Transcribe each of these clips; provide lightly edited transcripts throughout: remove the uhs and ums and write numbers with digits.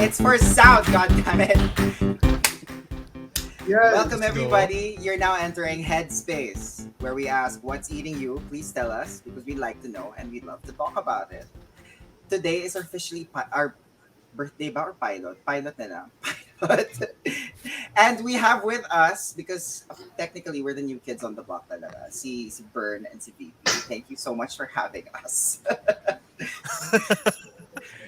It's for sound, goddammit. Yes. Welcome everybody. You're now entering Headspace, where we ask what's eating you. Please tell us because we'd like to know and we'd love to talk about it. Today is officially our birthday ba or pilot? Pilot na lang. Pilot. And we have with us, because technically we're the new kids on the block talaga, si Bern and si VP. Thank you so much for having us.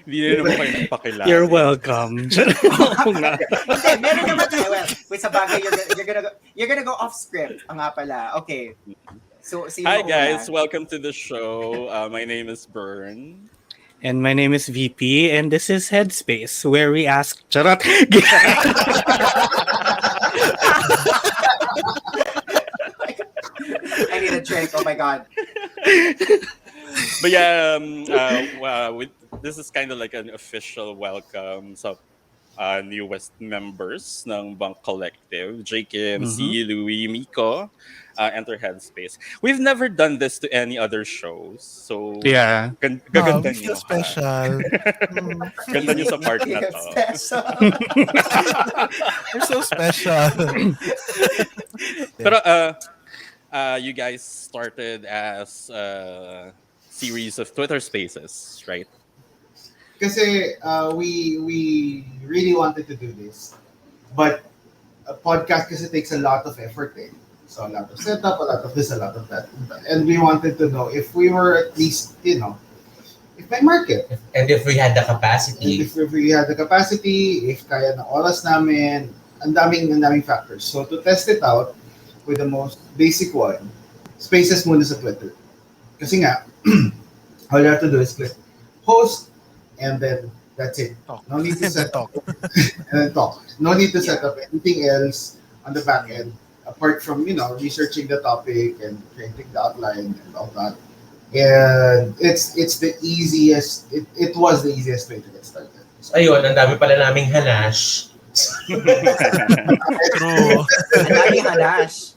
Hindi na naman kayo nagpakilala. You're welcome. Oo nga. Hindi, meron naman tayo. Well, wait, sa bagay, you're gonna go off script. Ang nga pala. Okay. So, sino Hi una? guys, welcome to the show. My name is Bern. And my name is VP, and this is Headspace, where we ask... Charot! I need a drink. Oh my God. But yeah, this is kind of like an official welcome sa newest members ng Bunk Collective, Jkim, si Louie, Micko, Enter Headspace. We've never done this to any other shows, so Yeah. gaganda we feel nyo. special. Ganda nyo sa part na to. Special. We're so special. Pero you guys started as a series of Twitter Spaces, right? Kasi we really wanted to do this. But a podcast kasi takes a lot of effort eh. So a lot of setup, a lot of this, a lot of that. And we wanted to know if we were at least, if may market. And if we had the And capacity. if we had the capacity, if kaya ng oras namin, ang daming factors. So to test it out with the most basic one, spaces muna sa Twitter. Kasi nga, all you have to do is click host, and then that's it. Talk. No need to set Talk. and then talk. No need to set up anything else on the back end apart from researching the topic and creating the outline and all that. And it's the easiest. It was the easiest way to get started. Ayun, ang dami pala naming hanash. True. Ang daming hanash.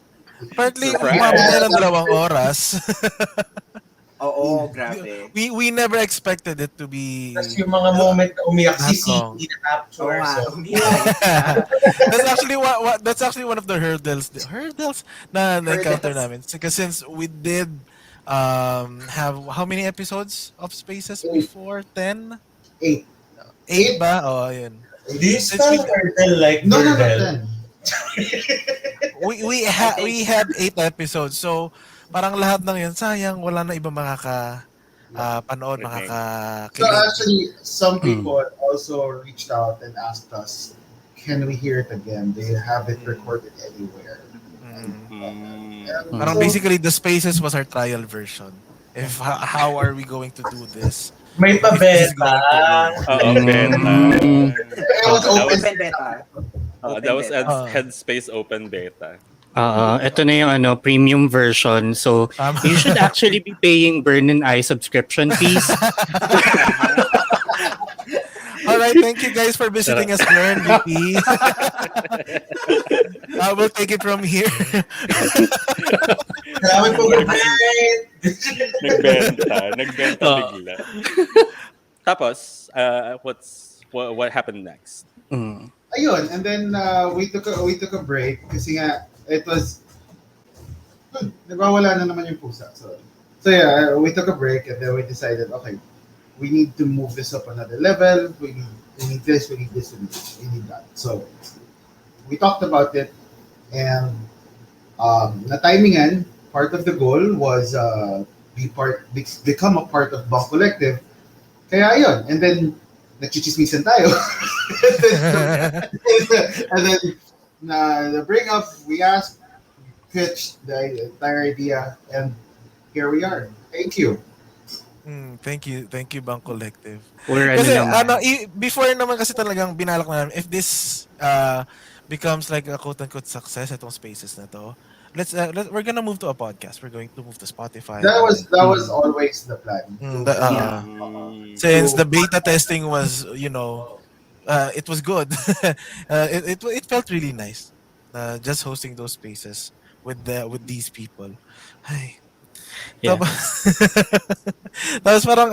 Partly, Surprise. umabot na ng 2 oras. Oo, grabe. we never expected it to be... Tapos yung mga moment na umiyak si Not long. City na capture. Oo nga, So, that's actually one of the hurdles na encounter namin. Because since we did have how many episodes of Spaces before? 10? 8. 8 ba? Oh, ayun. do you spell hurdle like No, hurdle? 10. We had 8 episodes. So parang lahat ng yun, sayang, wala na iba panood, So makakakilig. actually, some people also reached out and asked us, "Can we hear it again? Do you have it recorded anywhere?" Parang basically, the Spaces was our trial version. If how are we going to do this? May pabenta. Oo, beta. It was open. Open beta. That was beta. Headspace Open Beta. Ito na yung premium version. So, you should actually be paying Bern and I subscription fees. Alright, thank you guys for visiting us, Bern and VP. We'll take it from here. Salamat po, guys. Nagbenta bigla. Tapos, what happened next? Ayun, and then we took a break kasi nga it was nagwawala na naman yung pusa. So yeah, we took a break and then we decided, okay, we need to move this up another level. We need this, we need this, we need that. So we talked about it, and na-timingan, part of the goal was become a part of Bunk Collective. Kaya ayun, and then nagchichismisan tayo. and then the bring up, we asked, pitched the entire idea, and here we are. Thank you. Thank you, Bang Collective. Kasi, before naman kasi talagang binalak na namin, if this becomes like a quote-unquote success, itong Spaces na to, we're gonna move to a podcast. We're going to move to Spotify. That was always the plan. Since the beta testing was, it was good. It felt really nice. Just hosting those spaces with these people. Ay. Yeah. Tapos parang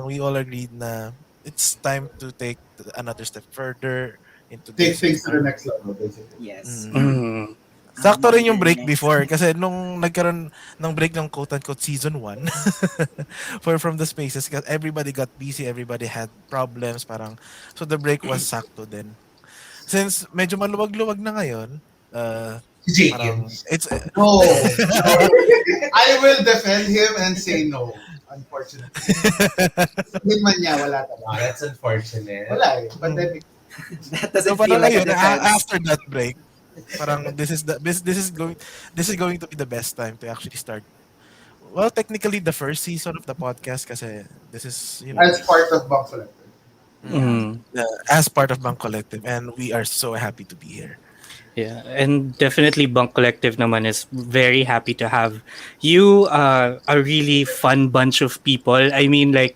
we all agreed na it's time to take another step further into Take this. It's things to the time. next level, basically. Yes. Mm. Mm. I Sakto rin yung wonder break next. before kasi nung nagkaroon ng break ng quote-unquote season 1 for from the spaces kasi everybody got busy, everybody had problems parang so the break was sakto din. Since medyo maluwag-luwag na ngayon, Jkim. parang it's No, no. I will defend him and say no. Unfortunately. Hindi man niya, wala Wow, talaga. that's unfortunate. Wala eh. Pandemic. That so doesn't feel parang like a ayun, defense. after that break, parang this is going to be the best time to actually start. Well, technically the first season of the podcast kasi this is, As part of Box Collector. Yeah. Mm. as part of Bank Collective and we are so happy to be here. Yeah, and definitely Bunk Collective naman is very happy to have you, a really fun bunch of people. I mean, like,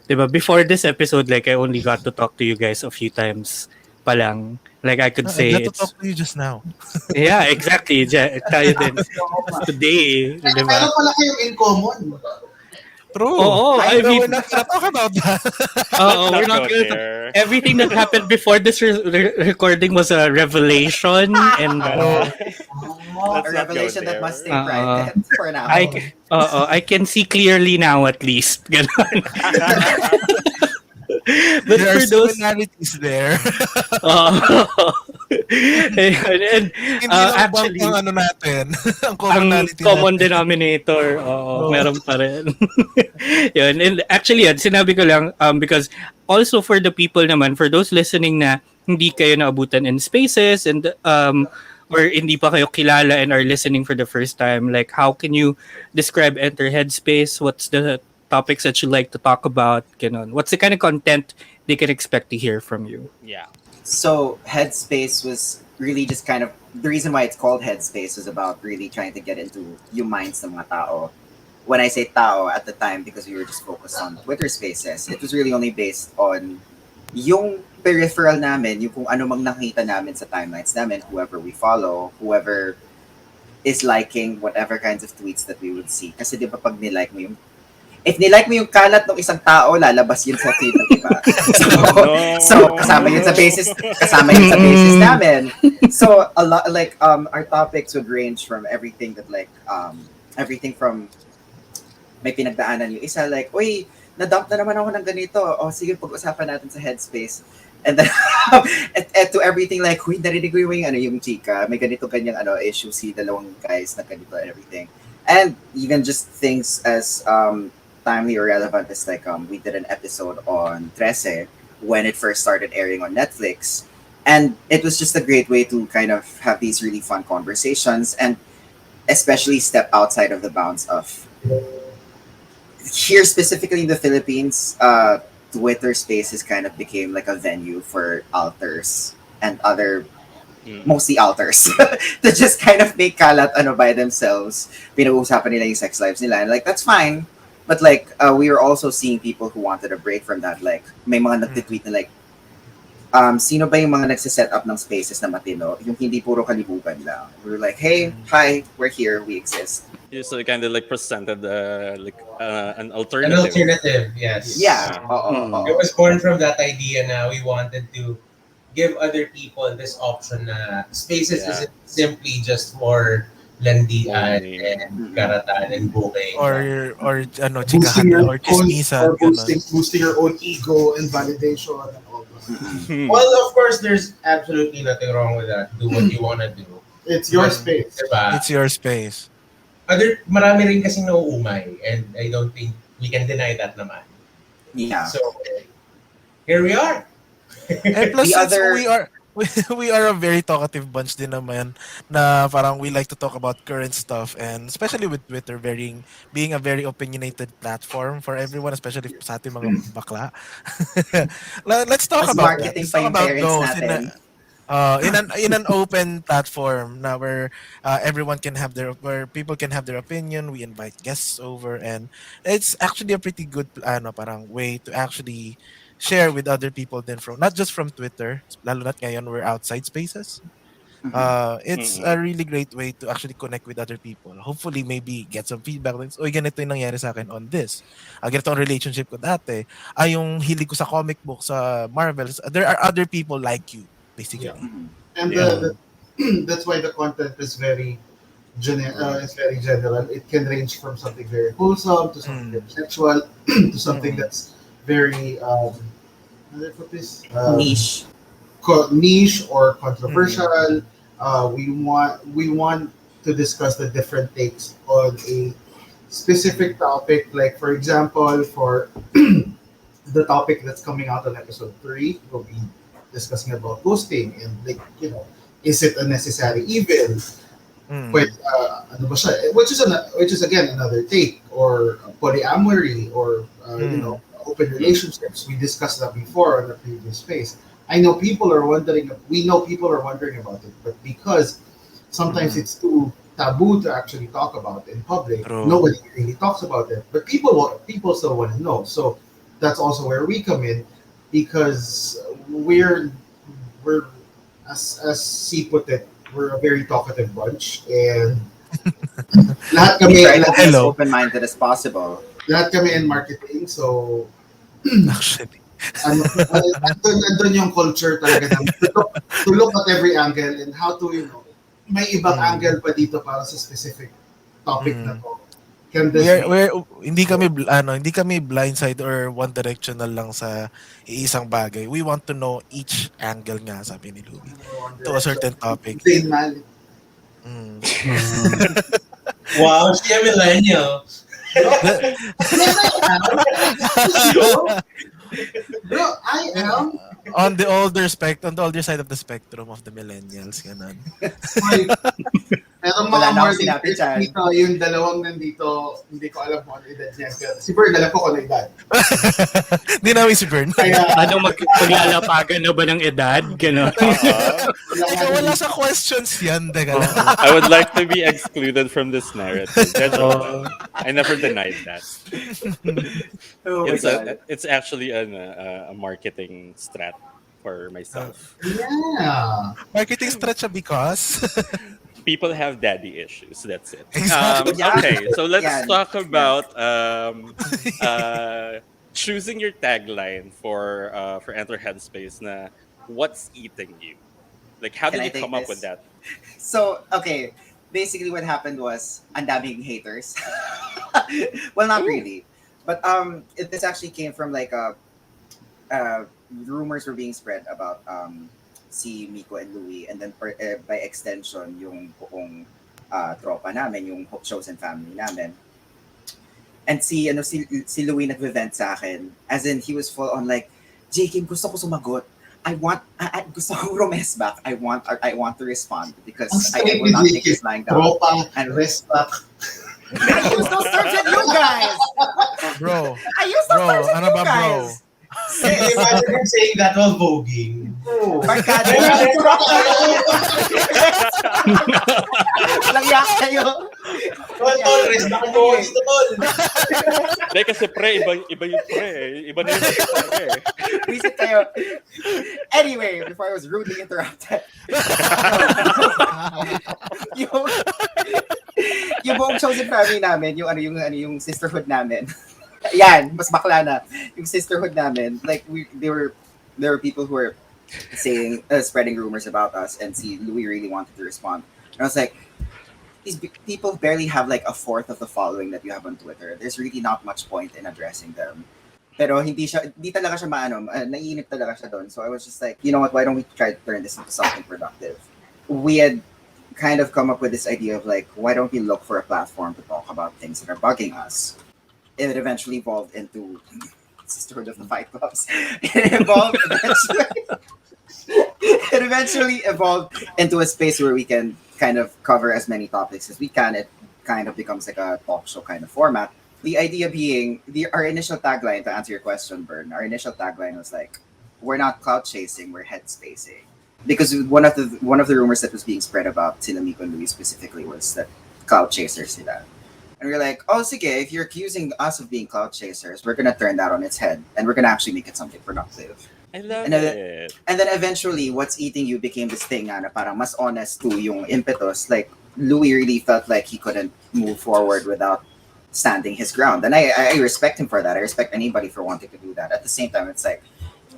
'di ba, before this episode, like, I only got to talk to you guys a few times pa lang. Like, I could I say got to talk it's, to you just now. yeah, exactly. Tayo din. Today, 'di ba? Meron pala kayong in common. True. Oo, I I But mean, we're not gonna talk about that. Let's we're not not go gonna there. everything that happened before this recording was a revelation, and Oh, Ah, A Let's not go revelation that must stay there. private for I now. I can see clearly now at least. Ganon. But there are for those, similarities there. uh, and Hindi lang bank ang actually, ano natin, ang ang commonality common natin. denominator, oo, Oh. meron pa rin. Yun. And actually, yan, sinabi ko lang, because also for the people naman, for those listening na hindi kayo naabutan in spaces and or hindi pa kayo kilala and are listening for the first time, like how can you describe Enter Headspace? What's the topics that you like to talk about? Ganon. What's the kind of content they can expect to hear from you? Yeah. So Headspace was really just kind of the reason why it's called Headspace was about really trying to get into yung minds ng mga tao. When I say tao at the time, because we were just focused on Twitter Spaces, it was really only based on yung peripheral namin, yung kung ano mang nakita namin sa timelines namin, whoever we follow, whoever is liking whatever kinds of tweets that we would see. Kasi di ba pag nilike mo yung if nilike mo yung kalat ng isang tao, lalabas yun sa feed ng iba. So, so No. kasama yun sa basis namin. So, a lot, like, our topics would range from everything that, like, everything from, may pinagdaanan yung isa, like, uy, na-dump na naman ako ng ganito. O, sige, pag-usapan natin sa Headspace. And then, and to everything, like, uy, narinig ko yung, ano, yung chika, may ganito ganyang, ano, issue si dalawang guys na ganito and everything. And even just things as, timely or relevant is like we did an episode on Trece when it first started airing on Netflix, and it was just a great way to kind of have these really fun conversations and especially step outside of the bounds of here specifically in the Philippines. Twitter Spaces kind of became like a venue for alters and other Mm. mostly alters to just kind of make kalat ano by themselves. Pinag-uusapan nila yung sex lives nila and like that's fine. But like we were also seeing people who wanted a break from that. Like may mga nagtitweet na like sino ba yung mga nagsiset up ng spaces na matino? Yung hindi puro kalibugan lang. We were like, hey, hi, we're here, we exist. You so kind of like presented an An alternative. alternative, yes. Yeah. It was born from that idea na we wanted to give other people this option na spaces Yeah. isn't simply just for landian Booking. and karatan and booking. or ano, boosting chikahan your or chismisan. or boosting your own ego and validation and all that. Hmm. Well, of course, there's absolutely nothing wrong with that. Do what you want to do. It's your space. Diba? It's your space. Marami rin kasi nauumay and I don't think we can deny that naman. Yeah. So, here we are. And plus, The since other- we are a very talkative bunch din naman na parang we like to talk about current stuff and especially with Twitter being a very opinionated platform for everyone, especially sa ating mga bakla. Let's talk Mas about that. marketing Let's pa talk yung about parents those natin. in an open platform na where everyone can have where people can have their opinion. We invite guests over and it's actually a pretty good parang way to actually share with other people then from not just from Twitter, lalo na't ngayon we're outside spaces. It's a really great way to actually connect with other people. Hopefully, maybe get some feedback. Like, oy, ganito yung nangyari sa akin on this. Ganito ang relationship ko dati. Yung hilig ko sa comic book, sa Marvels. There are other people like you, Yeah. basically. And Yeah. that's why the content is very it's very general. It can range from something very wholesome to something very sexual to something that's very how do I put this? Niche. Niche or controversial. We want to discuss the different takes on a specific topic. Like for example, for the topic that's coming out on episode 3, we'll be discussing about ghosting and is it a necessary evil? But ano ba siya? Which is again another take, or polyamory, or open relationships. We discussed that before on the previous space. I know people are wondering. We know people are wondering about it, but because sometimes it's too taboo to actually talk about in public, True. nobody really talks about it. But people still want to know. So that's also where we come in, because we're as C put it, we're a very talkative bunch, and lahat We kami, try to be as Hello. open-minded as possible. lahat kami in marketing, so Actually. andun yung culture talaga ng to look at every angle and how to, may ibang angle pa dito para sa specific topic na to. Can this Hindi kami blindside or one directional lang sa iisang bagay. We want to know each angle nga, sabi ni Louie, to a certain topic. Insane man. Wow, siya millennial. Bro, I am on the older side of the spectrum of the millennials, ganun. Merong Wala mga na more akong sinabi dyan. dito, yung dalawang nandito, hindi ko alam kung ano edad niya. Si Bern, alam ko kung ano edad. Hindi namin si Bern. Kaya, Maglalapagan na ba ng edad? Gano'n. Ikaw, wala sa questions yan. Teka lang. I would like to be excluded from this narrative. I never denied that. Oh my God. It's actually a marketing strat for myself. yeah. Marketing stretch because People have daddy issues. That's it. Exactly. Yeah. Okay, so let's Yeah. talk about choosing your tagline for Enter Headspace. Na what's eating you? Like, how Can did I you take come up this? with that? So, okay. Basically, what happened was, ang daming haters. Well, not really. But this actually came from like rumors were being spread about si Micko and Louie, and then by extension, yung buong tropa namin, yung chosen family namin. And si Louie nag-vent sa akin. As in, he was full on like, Jkim, gusto ko sumagot. Gusto ko rumes back. I want to respond because Ang I will not straight take this lying down. Tropa, And respect. I use those terms with you guys. bro, I use those terms with ano you ba, bro? guys. Imagine him saying that while voguing. Barkada. Langyak kayo. Tol, respect mo dito, tol. Dahil kasi iba yung pre. Iba na yung talaga eh. Visit kayo. Anyway, before I was rudely interrupted. yung buong chosen family namin, yung sisterhood namin. Yan, mas bakla na. Yung sisterhood namin, like there were people who were saying, spreading rumors about us, and see Louis really wanted to respond. And I was like, these people barely have like a fourth of the following that you have on Twitter. There's really not much point in addressing them. Pero hindi talaga siya naiinip talaga siya doon. So I was just like, you know what, why don't we try to turn this into something productive? We had kind of come up with this idea of like, why don't we look for a platform to talk about things that are bugging us? It eventually evolved into Sisterhood of the Fight Clubs. It eventually evolved into a space where we can kind of cover as many topics as we can. It kind of becomes like a talk show kind of format. The idea being, our initial tagline, to answer your question, Bern, our initial tagline was like, we're not cloud chasing, we're head spacing. Because one of the rumors that was being spread about sila Micko and Louie specifically was that cloud chasers sila. And we're like, oh, sige, if you're accusing us of being cloud chasers, we're gonna turn that on its head, and we're gonna actually make it something productive. I love And then, it. and then eventually, what's eating you became this thing na parang mas honest to yung impetus. Like, Louis really felt like he couldn't move forward without standing his ground. And I respect him for that. I respect anybody for wanting to do that. At the same time, it's like,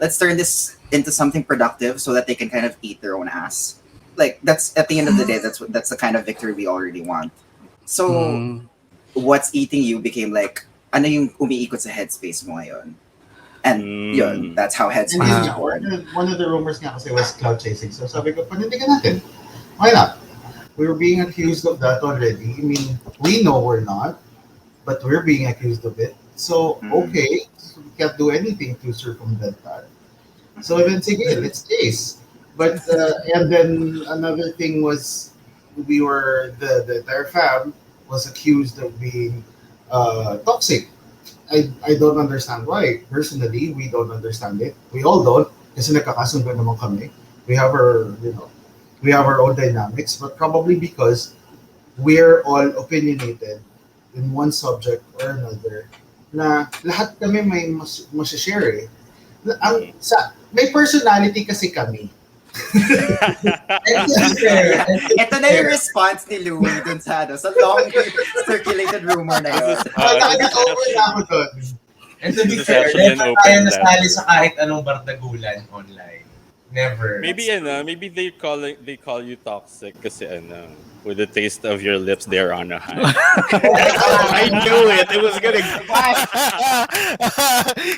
let's turn this into something productive so that they can kind of eat their own ass. Like, that's, at the end of the day, that's the kind of victory we all really want. So, what's eating you became like, ano yung umiikot sa headspace mo ngayon? And yun, that's how And headspace yun was nga, born. one of the rumors nga kasi was cloud chasing. So sabi ko, panindigan natin. Why not? We were being accused of that already. I mean, we know we're not, but we're being accused of it. So, okay, so we can't do anything to circumvent that. So then, sige, let's chase. But, and then another thing was, the entire fam was accused of being toxic. I don't understand why. Personally, we don't understand it. We all don't. Kasi nagkakasundo naman kami. We have we have our own dynamics, but probably because we're all opinionated in one subject or another, na lahat kami may share eh. May personality kasi kami. Ito na yung response ni Louie dun sa long circulated rumor na yun. Nag-over na ako dun. And to be This is fair, actually an never open tayo nasali letter. sa kahit anong bardagulan online. Never. Maybe they call you toxic kasi with the taste of your lips they're on a high. I knew it. It was gonna.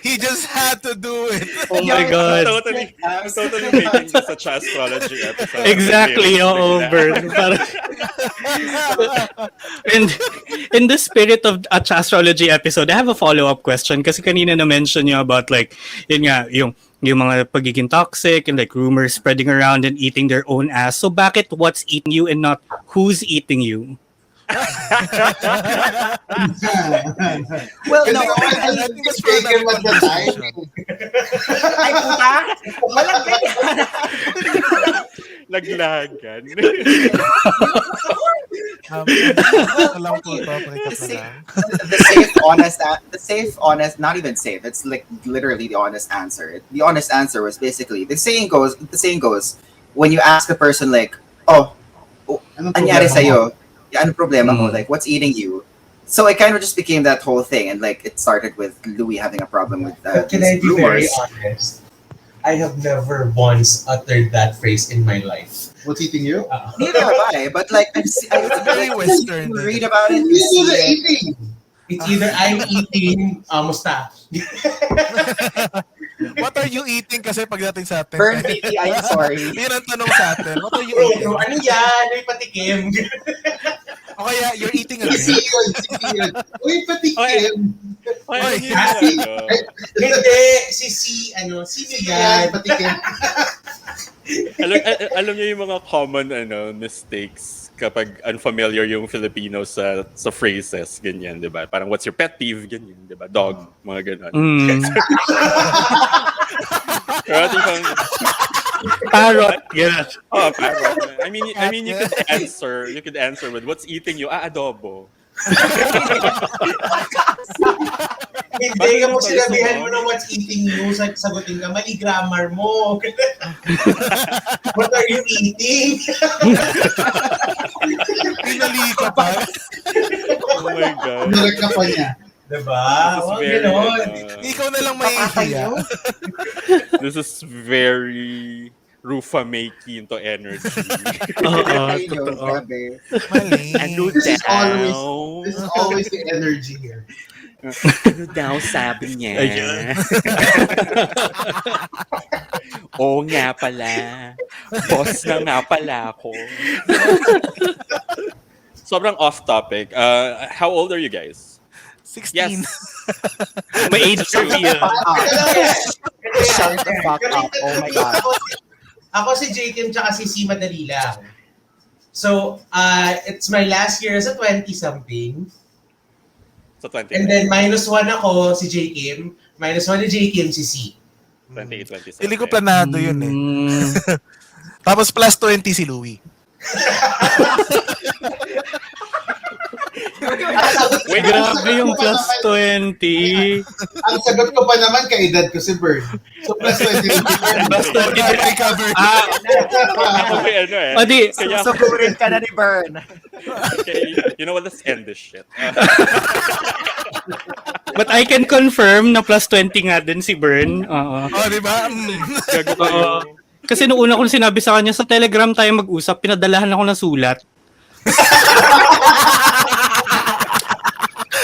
He just had to do it. Oh my God. I'm totally making this a Tsaastrology episode. Exactly, oo, Bern. Parang- And in the spirit of a Tsaastrology episode, I have a follow-up question kasi kanina na-mention nyo about like, yun nga, yung mga pagiging toxic and like rumors spreading around and eating their own ass. So bakit what's eating you and not who's eating you? Well, no, I think it's taken at the time. ay puta, walang ganyan. Naglagan. Ito lang po to, pakikat na lang. The safe, honest, not even safe. It's like literally the honest answer. The honest answer was basically the saying goes. When you ask a person like, "Oh, Anong anyari problema mo? sa'yo? Ano problema mo? Mm. Like, what's eating you?" So it kind of just became that whole thing, and like it started with Louis having a problem with But can I these be very rumors. honest? I have never once uttered that phrase in my life. What's eating you? Neither have I, but like Very Western. you read about it, you You do see the it. eating. It's either I'm eating musta. What are you eating kasi pagdating sa atin? Bern and VP, I'm sorry. Yun ang tanong sa atin. What are you Bro, eating? ano yan? May patikim. O kaya, you're eating a Sisi grape? yun. Uy, patikim. Ay, Hindi, si Sino yan? yan? Patikim. alam niyo yung mga common mistakes kapag unfamiliar yung Filipino sa phrases ganyan, 'di ba? Parang what's your pet peeve ganyan, 'di ba? Dog, mga ganun. Pero tipong, Parrot. Yeah. oh, parang, I mean you could answer with what's eating you? Adobo. Hindi ka mo sinabihan mo na what's eating you, sagutin ka, mali grammar mo. What are you eating? Pinali ka pa? Oh my god. Nalak ka pa niya. Diba? This is Huwag very, ganon. Ikaw na lang maiihiya. This is very Rufa making to energy. Ay, no, totoo. grabe. Mali. This is always the energy here. Ano daw sabi niya? Oo nga pala. Boss na nga pala ako. Sobrang off topic. How old are you guys? 16. Yes. May age reveal. Shut the fuck up. Oh my God. Ako si Jkim tsaka si C madali lang. So, it's my last year as a 20-something. So 20. And then minus 1 ako si Jkim. Minus 1 ni Jkim si C. 28, 27. Pili ko planado yun eh. Tapos plus 20 si Louie. Wait, Grabe yung plus 20. Ang sagot ko pa naman, kaedad ko si Bern. So plus 20 rin si Bern. Plus 20 din. Recover. okay, ano eh. Adi, Kaya, Susugurin ka na ni Bern. okay, you know what? Let's end this shit. but I can confirm na plus 20 nga din si Bern. Oo. Oh, di ba? Gago kayo. Kasi noong una kong sinabi sa kanya, sa Telegram tayo mag-usap, pinadalahan ako ng sulat.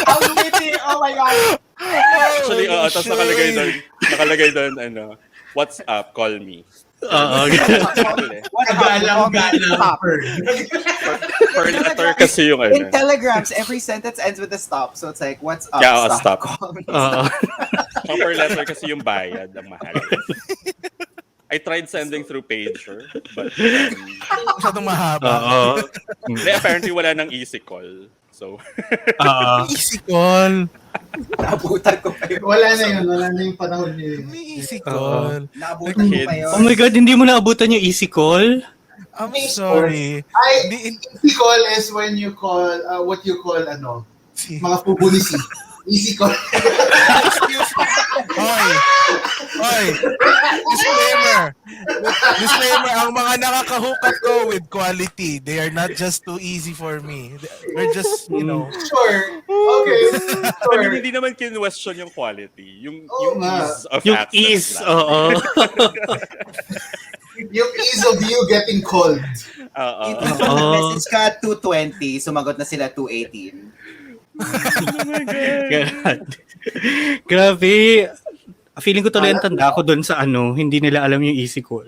Ang witty! Oh my God! Actually, tapos nakalagay doon, what's up, call me. Oo. What Galang. Per letter kasi yung In telegrams, every sentence ends with a stop. So it's like, what's up? Yeah, stop. Call me. Oo. Per letter kasi yung bayad, ang mahal. I tried sending through pager, but Masyadong mahaba. Oo. apparently wala nang easy call. So, Oo. Easy call. Naabutan ko pa yun. Wala na yung panahon niyo. May easy call. Naabutan ko pa yun. Oh my God, hindi mo naabutan yung easy call? I'm sorry. Easy call is when you call, what you call, mga pubulisi. Easy call. Oy. Disclaimer, ang mga nakaka-hook up ko with quality, they are not just too easy for me. They're just, Sure. Okay. Sure. hindi naman kinwestiyon yung quality. Yung nga. ease of Yung access ease, lang. oo. Yung ease of you getting called. Oo. Message ka at 2:20, sumagot na sila 2:18. God. Grabe. Feeling ko tuloy ang tanda ko doon sa hindi nila alam yung easy call.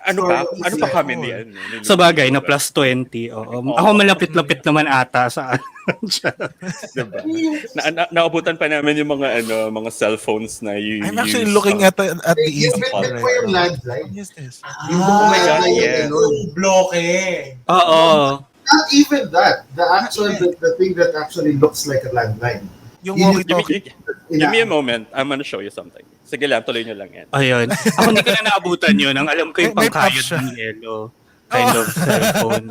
Ano pa kami ni Sa bagay na plus 20. Oo. Ako malapit-lapit naman ata sa diba? Naabutan pa namin yung mga cellphones na I'm actually looking at the easy Bit call po yung landline. What is this? Oh my God, yes. Yung bloke. Oo. Not even that. The thing that actually looks like a landline. Yung Yun walkie-talkie. Give me a moment. I'm gonna show you something. Sige lang, tuloy nyo lang yan. Ayun. Ako hindi ko na naabutan yun. Ang alam ko yung May pangkayod option. ng yelo. Kind of cellphone.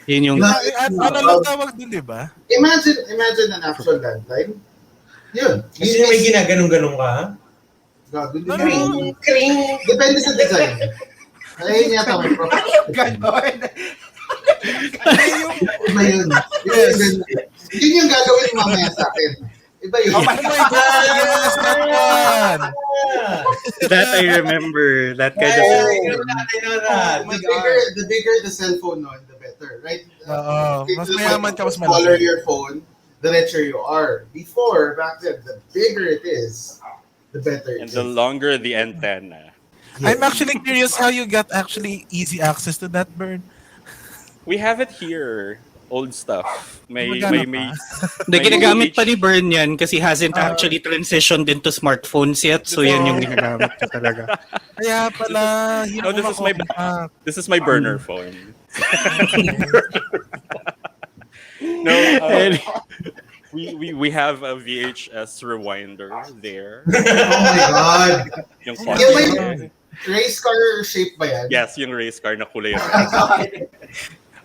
Yun yung... Ano lang tawag dun, di ba? Imagine an actual landline. Yun. Kasi may ginaganong-ganong ka. Gago din. Kring. Depende sa design. Ayun yata may profile. Ganon. Iba yun. Yun yung gagawin mamaya sa akin. Iba yun. Oh my God! Yes, that one! That I remember. That kind of... The bigger the cellphone nun, the better, right? Oo. Mas It's mayaman ka, mas the smaller malaki. your phone, the richer you are. Before, back then, the bigger it is, the better And it the is. longer the antenna. I'm actually curious how you got actually easy access to that, Bern. We have it here. Old stuff. May Hindi, ginagamit pa ni Bern yan kasi hasn't actually transitioned into smartphones yet. So, yan yung ginagamit ko talaga. Kaya pala, No, this is my burner phone. No, we have a VHS rewinder there. Oh my God! Yung Yung may race car shape ba yan? Yes, yung race car na kulay.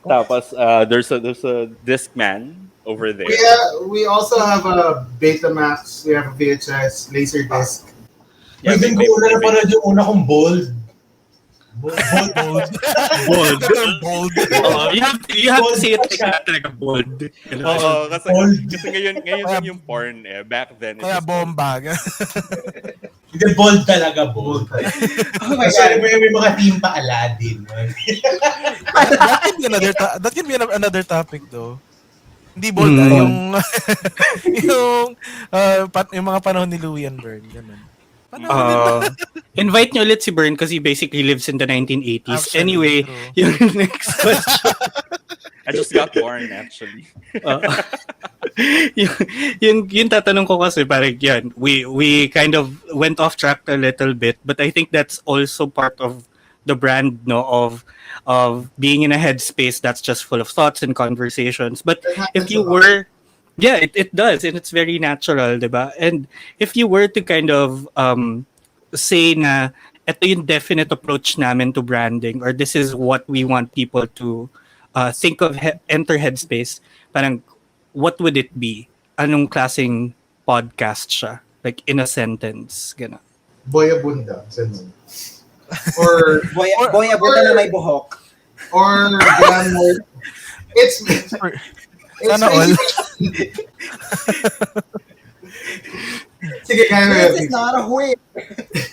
Tapos there's a Discman over there. We also have a Betamax, we have a VHS, Laserdisc. May ko una na pala yung una kong bold. Bold. You have to say it like that, like a bold. Oo, kasi ngayon yung porn eh. Back then. Kaya bomba. Hindi, bold talaga, bold. Oh my Kasi God. may mga team pa Aladdin. That can be another topic though. Hindi bold yung mga panahon ni Louie and Bern. Ganun. Invite niyo ulit si Bern kasi he basically lives in the 1980s. Actually, Anyway, true. yung next question. I just got born actually. yung tatanong ko kasi parang yan, we kind of went off track a little bit, but I think that's also part of the brand of being in a headspace that's just full of thoughts and conversations. But if you were it does, and it's very natural, diba? And if you were to kind of say na ito yung definite approach namin to branding, or this is what we want people to think of Enter Headspace, parang what would it be? Anong klaseng podcast siya? Like in a sentence, gano'n. Boyabunda. Ganun. Or Boy, abunda na may buhok. or grammar. It's Sana all. Sige, kaya This is not a whip.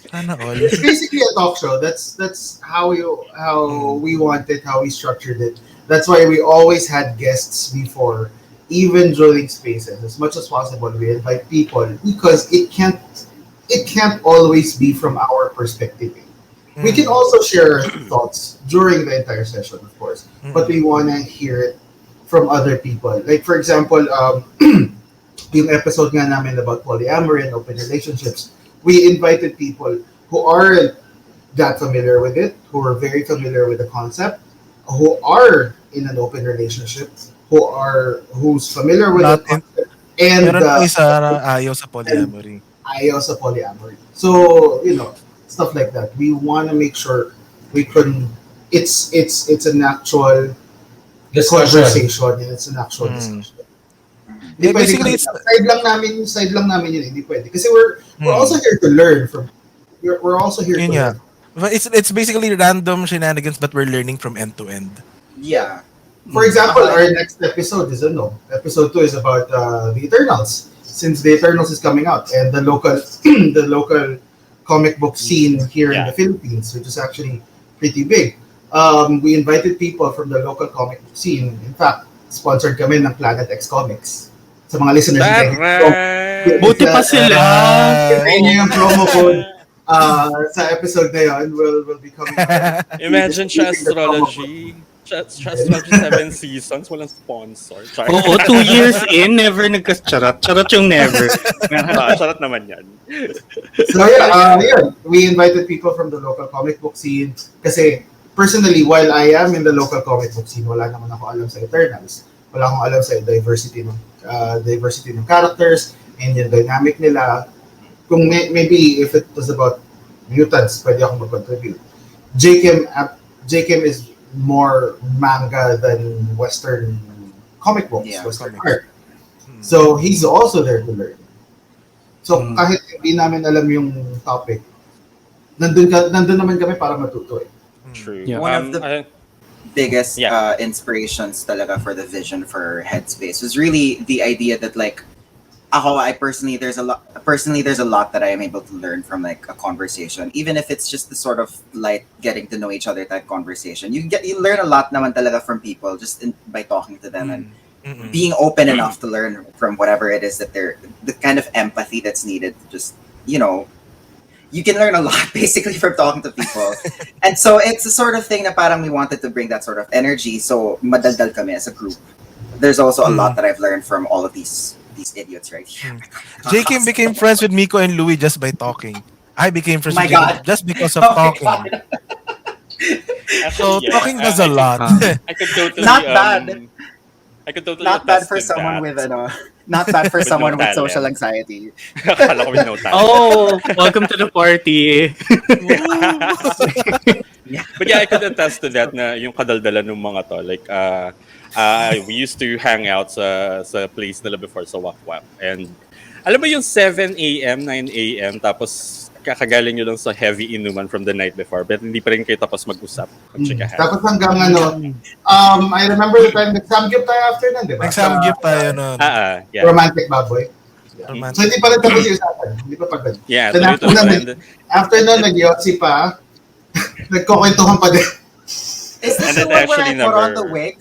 Sana all. it's basically a talk show. That's how we want it, how we structured it. That's why we always had guests before, even during spaces. As much as possible, we invite people because it can't always be from our perspective. We can also share thoughts during the entire session, of course, but we want to hear it from other people. Like for example, yung episode nga namin about polyamory and open relationships, we invited people who aren't that familiar with it, who are very familiar with the concept, who are in an open relationship, who's familiar with the Not in- concept, and Meron pa isa na ayaw sa polyamory. ayaw sa polyamory. So, stuff like that. We want to make sure we can. It's an actual conversation and it's an actual discussion. Hindi Yeah, pwede basically, kami- it's- side lang namin yun. Hindi pwede. Kasi we're also here to learn from. We're also here Yun to nga. learn. But it's basically random shenanigans, but we're learning from end to end. Yeah. For example, our next episode is episode 2 is about the Eternals. Since the Eternals is coming out and the local the local comic book scene here in Yeah. the Philippines, which is actually pretty big. We invited people from the local comic book scene. In fact, sponsored kami ng Planet X Comics. Sa mga listeners, Taray! Buti pa sila. Ayun yung promo code sa episode na yun will be coming out. Imagine Tsaastrology. Tsaastrology 7 seasons, walang sponsor. Char. Oo, 2 years in, never nagkas-charot. Charot yung never. Charot naman yan. So yun. We invited people from the local comic book scene kasi personally, while I am in the local comic book scene, wala naman ako alam sa Eternals. Wala akong alam sa diversity ng characters and yung dynamic nila. Kung maybe if it was about mutants, pwede akong mag-contribute. Jkim is more manga than Western comic books, Yeah, Western comics. art. So he's also there to learn. So kahit hindi namin alam yung topic, nandun naman kami para matuto eh. True. Yeah. One of the biggest Yeah. inspirations talaga for the vision for Headspace was really the idea that like there's a lot that I am able to learn from like a conversation, even if it's just the sort of like getting to know each other type conversation. You learn a lot naman talaga from people just by talking to them and being open enough to learn from whatever it is that they're the kind of empathy that's needed to just you can learn a lot basically from talking to people. And so it's the sort of thing na parang we wanted to bring that sort of energy so madaldal kami as a group. There's also a lot that I've learned from all of these idiots right here. Jkim became friends with Micko and Louie just by talking. I became friends My with Jkim God. just because of Oh my talking. God. So Actually, yeah, talking does a lot. I could totally Not bad. I could totally Not bad attest for to someone that. with not bad for With someone no with talent. social anxiety. Akala ko with no talent. Oh, welcome to the party. But yeah, I could attest to that na yung kadaldalan ng mga to. Like, we used to hang out sa place nila before sa Wak Wak. And alam mo yung 7 a.m., 9 a.m., tapos kakagaling nyo lang sa heavy inuman from the night before, but hindi pa rin kayo tapos mag-usap. Mag-chikahan. Tapos hanggang I remember the time nag-samgyup tayo after nun, di ba? Nag-samgyup tayo nun. Yeah. Romantic baboy. Romantic. So hindi pa rin tapos yung usapan. Hindi pa pagod. Yeah, Then after nun, nag-yotsi pa. Nagkukwentuhan pa din. Is this And the it one where I actually put on never- the wig?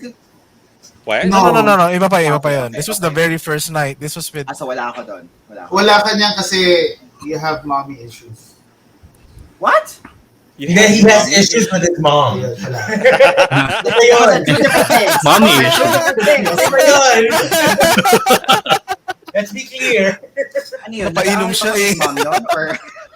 What? No. Iba pa Okay, yun. This was the very first night. This was with... So wala ako doon. Wala ako. Wala ka niya kasi you have mommy issues. What? You He has issues with his mom. Yun, wala. Iba yun. Two different things. Mommy Two issues. different things. Iba yun. Let's be clear. Ano yun? Napainom siya eh. Mom yun? Or...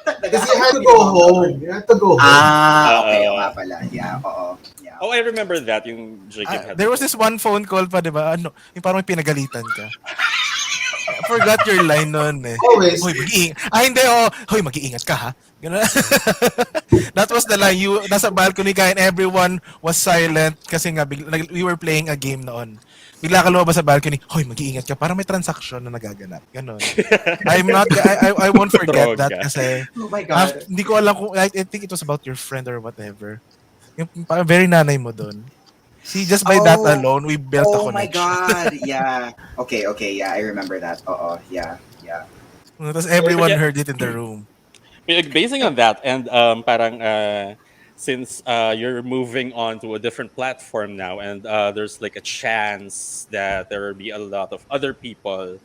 Kasi you had to go home. You had to go home. Okay. Oo nga pala. Yeah, oo. Yeah. Oh, I remember that, yung Jkim had. There was this one phone call pa, di ba? Yung parang may pinagalitan ka. forgot your line nun eh. Always. Hoy, hindi, Hoy, mag-iingat ka ha. Ganun. That was the line. Nasa balcony ka and everyone was silent kasi nga, we were playing a game noon. Bigla ka lumabas sa balcony, hoy, mag-iingat ka para may transaction na nagaganap. Ganun. I won't forget that Droga. kasi Oh my God. hindi ko alam kung, I think it was about your friend or whatever. Yung parang very nanay mo dun. See, just by that alone, we built a Oh my connection. God. Yeah. Okay, yeah, I remember that. Yeah. Tapos everyone heard it in the room. Like, basing on that, and parang since you're moving on to a different platform now, and there's like a chance that there will be a lot of other people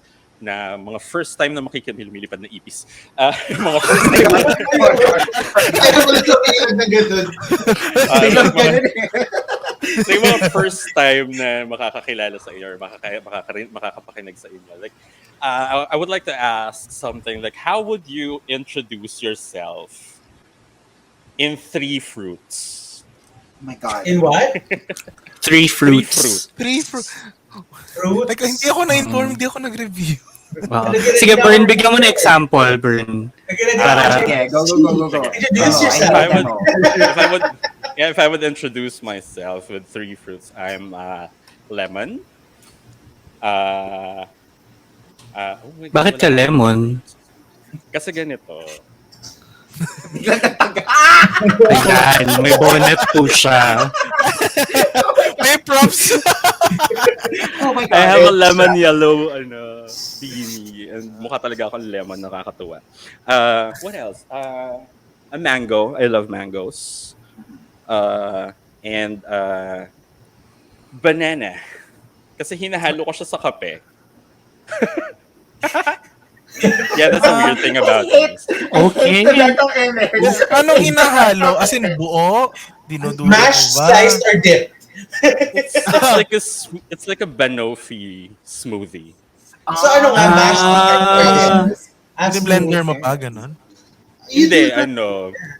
na mga first time na lumilipad na ipis. Mga first time na, Kaya pala sabihin ng ganun. like, so yung mga first time na makakakilala sa inyo or makakapakinig sa inyo. Like, I would like to ask something like, how would you introduce yourself in 3 fruits? Oh my God. In what? 3 fruits. Fruits? Like, hindi ako na-inform, hindi ako nag-review. Wow. Sige, Bern, bigyan mo na example, Bern. Okay, go. Introduce yourself. If I would introduce myself with 3 fruits, I'm lemon. Oh my God, Bakit ka wala. lemon? Kasi ganito. Ayan, may bonnet po siya. May props. Oh my God. I have a lemon yellow beanie and mukha talaga akong lemon, nakakatuwa. What else? A mango. I love mangoes. And banana. Kasi hinahalo ko siya sa kape. Yeah, that's a weird thing about me. Okay. Anong hinahalo? As in buo? Dinudulo Mashed, mo ba? sliced, or dipped? It's like a banoffee smoothie. So ano nga, mashed Hindi blender mo pa, ganun? Hindi,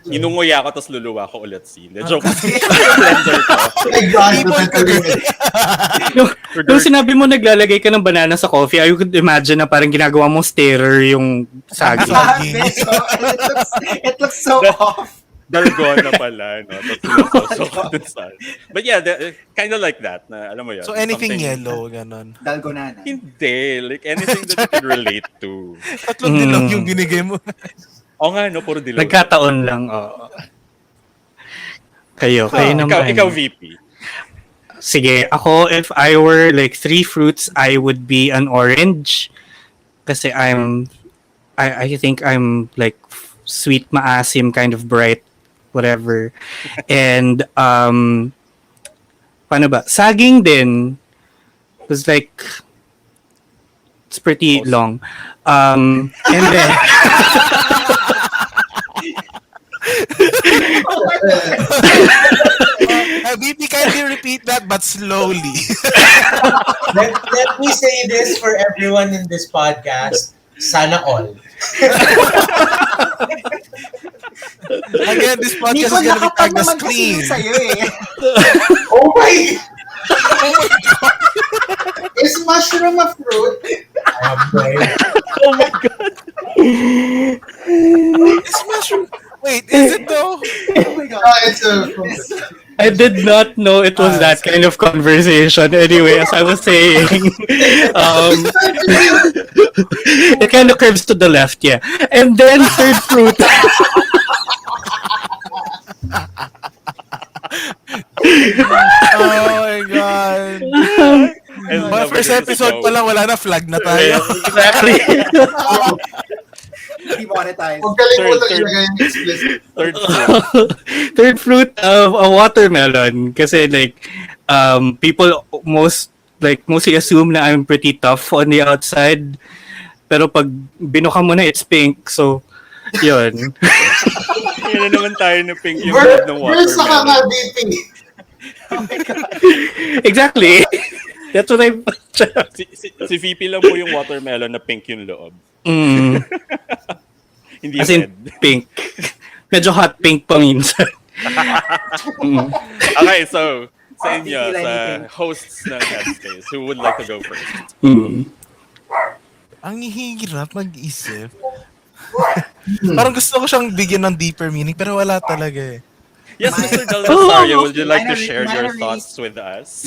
inunguya ko tapos luluwa ko ulit Joke. Blender ko. Oh my God. Nung sinabi mo naglalagay ka ng banana sa coffee, I could imagine na parang ginagawa mong stirrer yung saging. It looks so off. Dalgona pala, no? But yeah, kind of like that. Na, alam mo yun, So anything something- yellow, ganun. Dalgonana. Hindi. Like anything that you can relate to. Tatlong dilaw yung binigay mo. O nga, no? Puro dilaw. Nagkataon lang, oo. Kayo naman. Ikaw, VP. Sige, ako, if I were like 3 fruits, I would be an orange. Kasi I think I'm like sweet, maasim, kind of bright, whatever. And, paano ba? Saging din. It was like, it's pretty long. And then, VP, kindly repeat that, but slowly. Let me say this for everyone in this podcast. Sana all. Again, this podcast is gonna be tagged as clean. Oh my! Is mushroom a fruit? Oh my God. Is mushroom? Wait, is it though? Oh my God. It's a I did not know it was that kind of conversation. Anyway, as I was saying, it kind of curves to the left, yeah. And then third fruit. Oh my God. I Mga love first it. episode pa lang, wala na, flag na tayo. Exactly. Demonetized. Huwag kalimutan Third- ilagay yung explicit. Third fruit. Third fruit of a watermelon. Kasi like, people mostly assume na I'm pretty tough on the outside. Pero pag binuka mo na, it's pink. So, yun. Yun na naman tayo na pink yung loob ng Verse ka nga, watermelon. VP. Exactly. That's what I... Si VP lang po yung watermelon na pink yung loob. Mm. Hindi As in, red. pink. Medyo hot pink pa minsan. Mm. Okay, so sa inyo, Hindi sa anything. hosts ng Headspace, who would like to go first? Mm. Ang hirap mag-isip. Parang gusto ko siyang bigyan ng deeper meaning pero wala talaga eh. Yes, Mine- Mr. Del Rosario, would you like Mine to are re- share mine your are really- thoughts with us?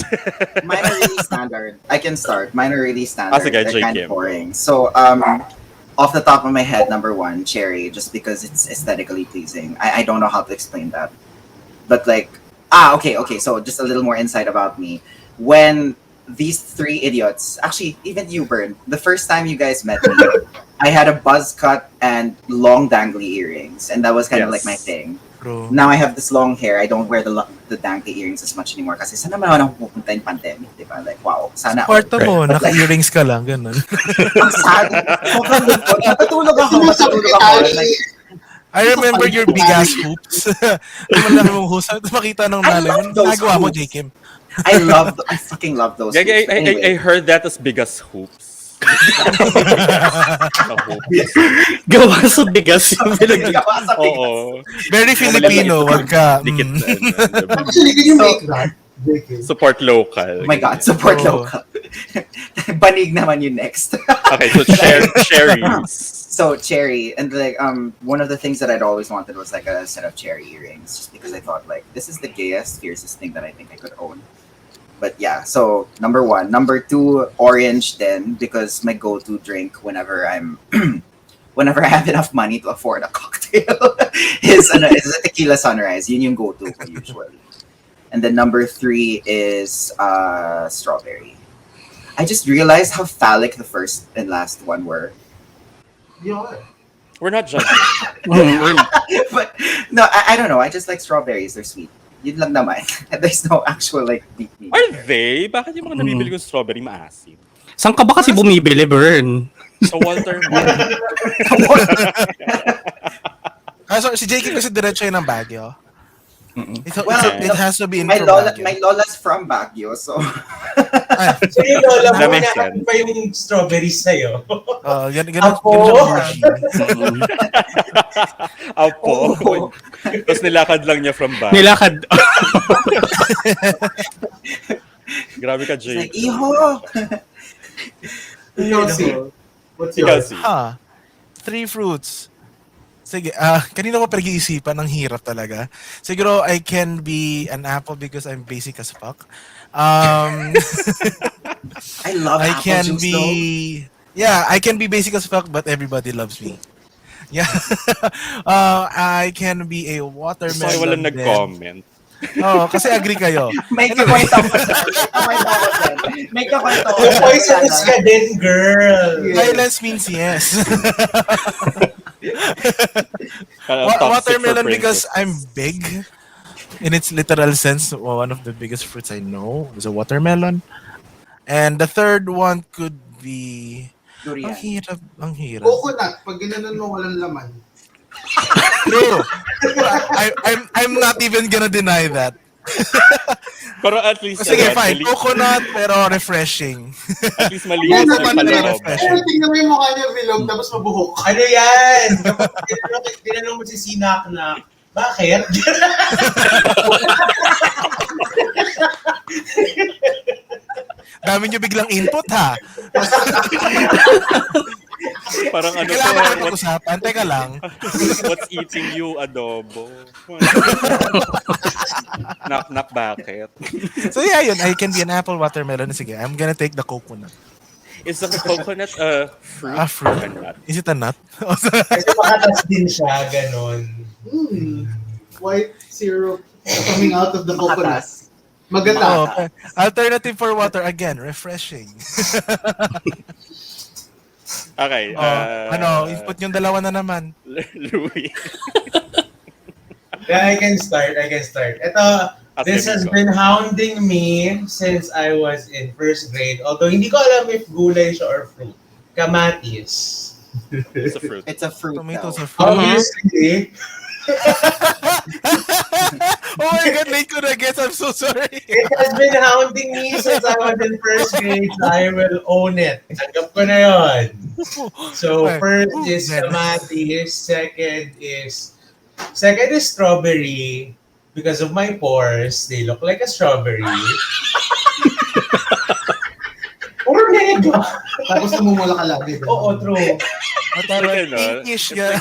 Mine are really standard. I can start. Mine are really standard. sige, They're kind of Jkim. boring. So, off the top of my head, number one, cherry, just because it's aesthetically pleasing. I don't know how to explain that. But like, okay. So just a little more insight about me. When these three idiots, actually, even you, Bern, the first time you guys met me, I had a buzz cut and long dangly earrings, and that was kind of like my Yes. thing. Bro. Now I have this long hair. I don't wear the dangly earrings as much anymore kasi saan naman ako pupunta in pandemic, di ba? Like, wow, sana Kwarto mo, But like, naka-earrings ka lang, ganun. ang sad. Sobrang lungkot. Natutulog ako. Sino sa Natutulog ako. Ali? Like, I remember your big ass hoops. Yung malaki mong hoops. Makita ng I nanay love mo. those Nagawa mo, hoops. Jkim. I fucking love those. Gagi, hoops. Anyway, I heard that as big as hoops. Na hoops. Gawa sa bigas yung pinag- gawa sa bigas. Oo. Very Filipino, wag ka. Dikit na. diba? Actually, can you So- make that? Jkim? Support local. Oh my God, support Oh. local. Banig naman yung next. Okay, so cherries. So cherry, and like one of the things that I'd always wanted was like a set of cherry earrings, just because I thought like this is the gayest, fiercest thing that I think I could own. But yeah, so number one, number two, orange then, because my go-to drink whenever I'm whenever I have enough money to afford a cocktail is a tequila sunrise. Yun yung go-to ko usually. And then number three is strawberry. I just realized how phallic the first and last one were. Yun. We're not judging. But no, I don't know. I just like strawberries. They're sweet. Yun lang naman. There's no actual like deep meaning. Are they? Bakit yung mga nabibili kong strawberry maasim? Saan ka ba kasi bumibili, Bern? Sa Walter Mall. So, si Jkim kasi diretso yun ng Baguio. Well, It has to be in my from Baguio. my lola's from Baguio, so So yung lola mo, That makes hinahanap sense. pa yung strawberries sa'yo. Ganun Apo? siya bougie. Apo. Oh. Tapos nilakad lang niya from back. Nilakad. Grabe ka, it's like, Jay. iho! Ikaw, si. What's Ikaw, yours? si. Three fruits. Sige, kanina ko pag-iisipan, ang hirap talaga. Siguro, I can be an apple because I'm basic as fuck. I love I apple can juice, though. be... Yeah, I can be basic as fuck, but everybody loves me. Yeah. I can be a watermelon. Sorry, walang then. nag-comment. Kasi agree kayo. May kakwento ko dyan. May kakwento ko Kung dyan. poisonous ka din, girl. Silence means yes. Toxic Watermelon for because princess. I'm big. In its literal sense, one of the biggest fruits I know is a watermelon. And the third one could be... Durian. Ang hirap. Coconut. Pag ginanon mo, walang laman. True. I'm not even gonna deny that. Pero at least, Sige, fine. mali- Coconut, pero refreshing. at least malinis Ano yung naman kaloob. Pero tingnan mo yung mukha niya bilog, tapos mabuhok. Ano yan? Kapag tinanong mo si Sinak na, bakit? Dami nyo biglang input, ha? Parang ano Kailangan to, ko pag-usapan. Teka lang. what's eating you, adobo? Knock, bakit? So yeah, yun. I can be an apple, watermelon. Sige, I'm gonna take the coconut. Is the coconut a fruit? A fruit. or not? Is it a nut? Kasi makatas din siya, ganon. White syrup coming out of the coconut. Matas. Maganda. Oh, okay. Alternative for water, again, refreshing. Okay. Input yung dalawa na naman. Louis. Yeah, I can start. Ito, this has been hounding me since I was in first grade. Although hindi ko alam if gulay siya or fruit. Kamatis. It's a fruit. It's a fruit. Tomatoes though. are fruit. Obviously, Oh my God, late ko na guess. I'm so sorry. it has been hounding me since I was in first grade. So I will own it. Tanggap ko na yun. So first is kamatis. Second is strawberry. Because of my pores, they look like a strawberry. Or mega. Tapos namumula ka lagi. Oo, true. Parang Like, pinkish nga.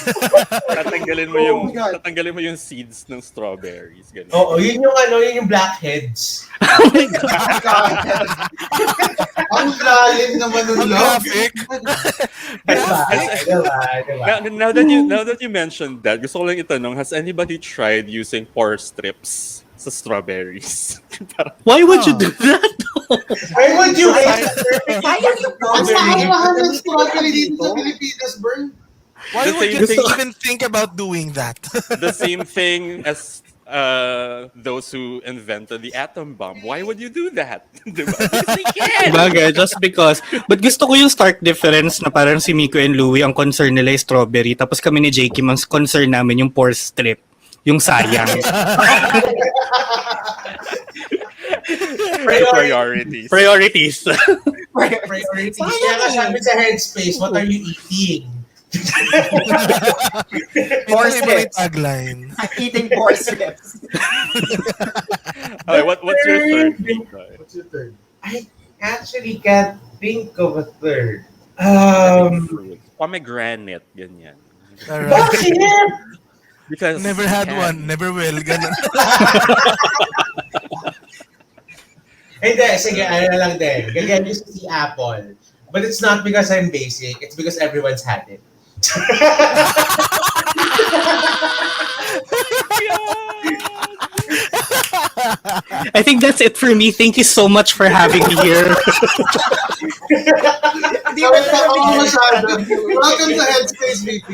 tatanggalin mo yung seeds ng strawberries. Ganun. Oo, yun yung blackheads. Oh my God. Ang lalim naman nun, Ang love. graphic. Diba? Now that you mentioned that, gusto ko lang itanong, has anybody tried using pore strips sa strawberries? Why would you do that? Why would you waste Sayang yung Ang strawberry? mahal ng strawberry dito sa Pilipinas, Bern. Why The would same you thing- even think about doing that? The same thing as those who invented the atom bomb. Why would you do that? Diba? Because they can. Bagay, just because. But gusto ko yung stark difference na parang si Micko and Louie, ang concern nila ay strawberry. Tapos kami ni Jkim, ang concern namin yung pore strip. Yung sayang. Priorities. Priorities. Priorities. Kaya nga sabi sa Headspace, what are you eating? Pore Ito yung strips. tagline. Eating pore strips. Okay, what's your third? Micko? What's your third? I actually can't think of a third. Fruit. Pomegranate, ganyan. Alright. Bakit? Because Never had can. one. Never will. Ganun. Hindi, sige, ano na lang din. Ganyan yung si Apple. But it's not because I'm basic. It's because everyone's had it. I think that's it for me. Thank you so much for having me here. Hindi mo Sorry, na ako namin masyado. Welcome to Headspace, VP.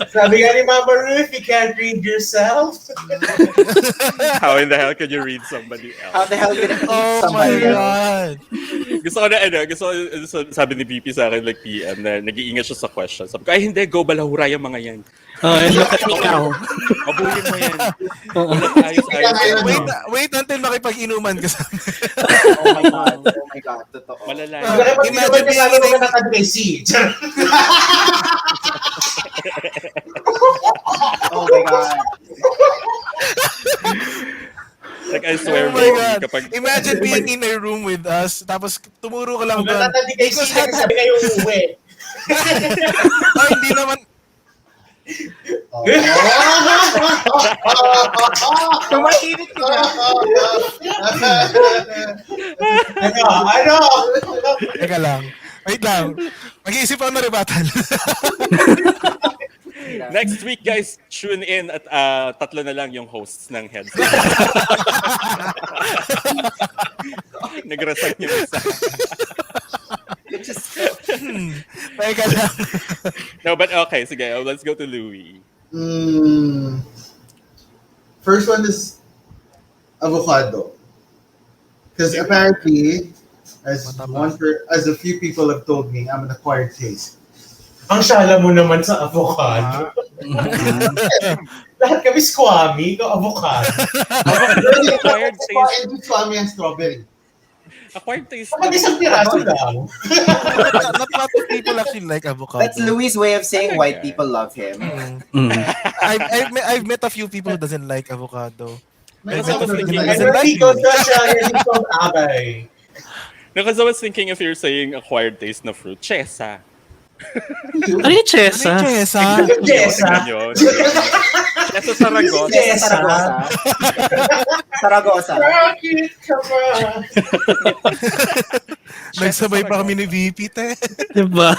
Sabi nga ni Mama Ruth, you can't read yourself. How in the hell can you read somebody How else? the hell did it Oh my somebody else? God. Gusto ko sabi ni VP sa akin like PM na nag-iingat siya sa question. Sabi ko, ay hindi, go balahura yung mga yan. And look at me now. Mabulin mo yan. Oo. Ayos-ayos. Wait until makipag-inuman ka sa Oh my God. Oh my God. Totoo. Malala. Imagine being Sabi in ko na kami kay C. Oh my God. Like, I swear, Oh my God. kapag... Imagine being in a room with us, tapos tumuro ka lang doon. Nakakandi kay C Because kasi sabi kayo uuwi. Ay, hindi naman. Tumahimik ka na. Ano? Teka lang. Wait lang. Mag-iisip ako na rebuttal. Next week, guys, tune in at tatlo na lang yung hosts ng Heads. Nag-resign yung isa. Teka lang. No, but okay, sige, let's go to Louie. First one is avocado. Because apparently, as a few people have told me, I'm an acquired taste. Ang shala mo naman sa avocado. Lahat kami squammy, ikaw avocado. Acquired taste. Hindi swami ang strawberry. Acquired taste. Kapag isang piraso lang. Not a lot of people actually like avocado. That's Louis' way of saying white people love him. I've met a few people who doesn't like avocado. I've met a few people who I doesn't know like Micko you. does siya, yan yung from Abay. Because I was thinking if you're saying acquired taste na fruit, chesa. Ano yung chesa? Chesa. Jessa. Chesa Saragossa. Jessa. Saragossa. Bakit ka ba? Nagsabay pa kami ni VP, te. Diba?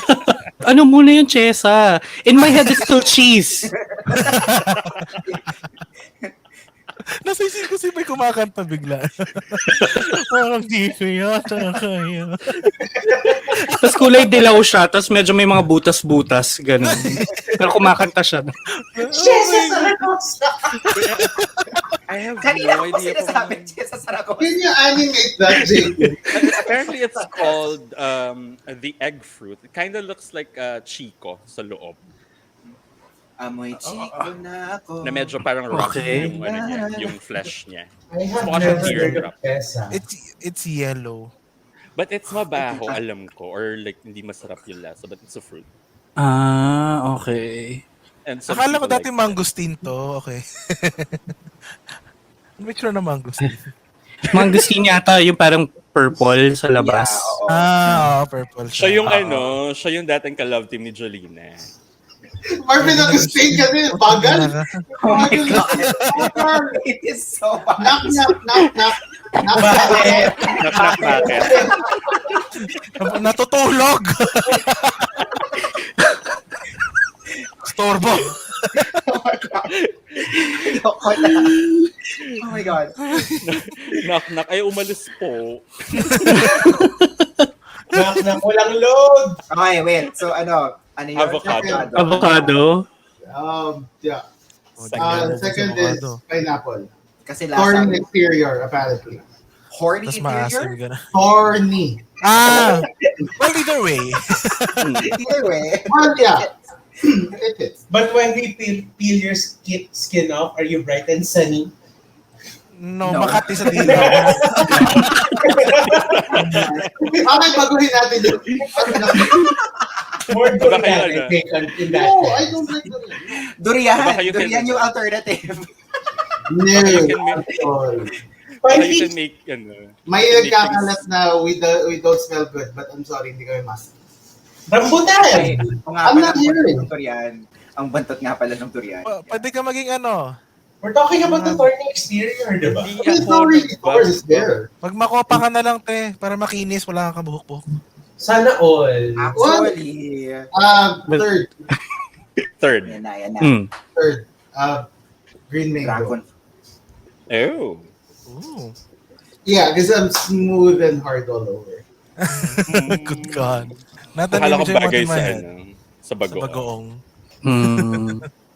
Ano muna yung chesa? In my head, it's still cheese. Nasa isip ko si may kumakanta bigla. Parang di ko yata kaya. Tapos kulay dilaw siya, tapos medyo may mga butas-butas, ganun. Pero kumakanta siya. Jessa Saragossa. I have Kanina no ko idea. sinasabi sa Saragossa. Can you animate that, Jake? Apparently, it's called the egg fruit. It kind of looks like chico sa loob. Amoy chico na ako. Na medyo parang rough Okay. yung, ano niya, yung flesh niya. I have Mukha siyang never heard teardrop. of Jessa. It's yellow. But it's mabaho, alam ko. Or like, hindi masarap yung lasa. But it's a fruit. Ah, okay. And some Akala ko people dati like mangosteen to. Okay. Make sure na mangosteen. Mangosteen yata yung parang purple sa Yeah, labas. oo. Purple Siya yung Oo. siya yung dating ka-love team ni Jolina. Marvin Agustin kasi, bagal. Oh my Bagal. God. It is so Knock, bad. knock, knock, knock. Bakit? Knock bakit? Natutulog. Storbo. Ayoko na. Oh my God. Knock. Ay, umalis po. Knock, walang load. Okay, wait. So ano yun? Avocado. Avocado. Yeah. Second is Avocado. pineapple. Kasi last Thorny time, exterior, apparently. horny Tapos maasim interior? ka na. Thorny. Well, either way. Either way. Well, yeah. It is. But when we peel your skin off, are you bright and sunny? No, No. Makati sa dila. Bakit baguhin natin yun? More Baka durian, yun, I think, in that No, I sense. don't like that. Durian. Baka you can- Durian yung alternative. No, you can make- at all. Baka you can make, May make nagkakalat na we don't smell good, but I'm sorry, hindi kami master. Rambutan! Ay, ang nga I'm pala not ng hearing. bantot ng durian. Ang bantot nga pala ng durian. Pwede ka maging ano, We're talking about the thorny exterior, di ba? Hindi It's ako already, of course, it's there. pag makopa ka na lang, te, para makinis, wala kang kabuhok-buhok. Sana all. Actually, Third, Third. yan na. third, green mango. Dragon. Oh. Ooh. Yeah, because I'm smooth and hard all over. Good God. Akala ko Natanim bagay sa, sa sa bago. bagoong.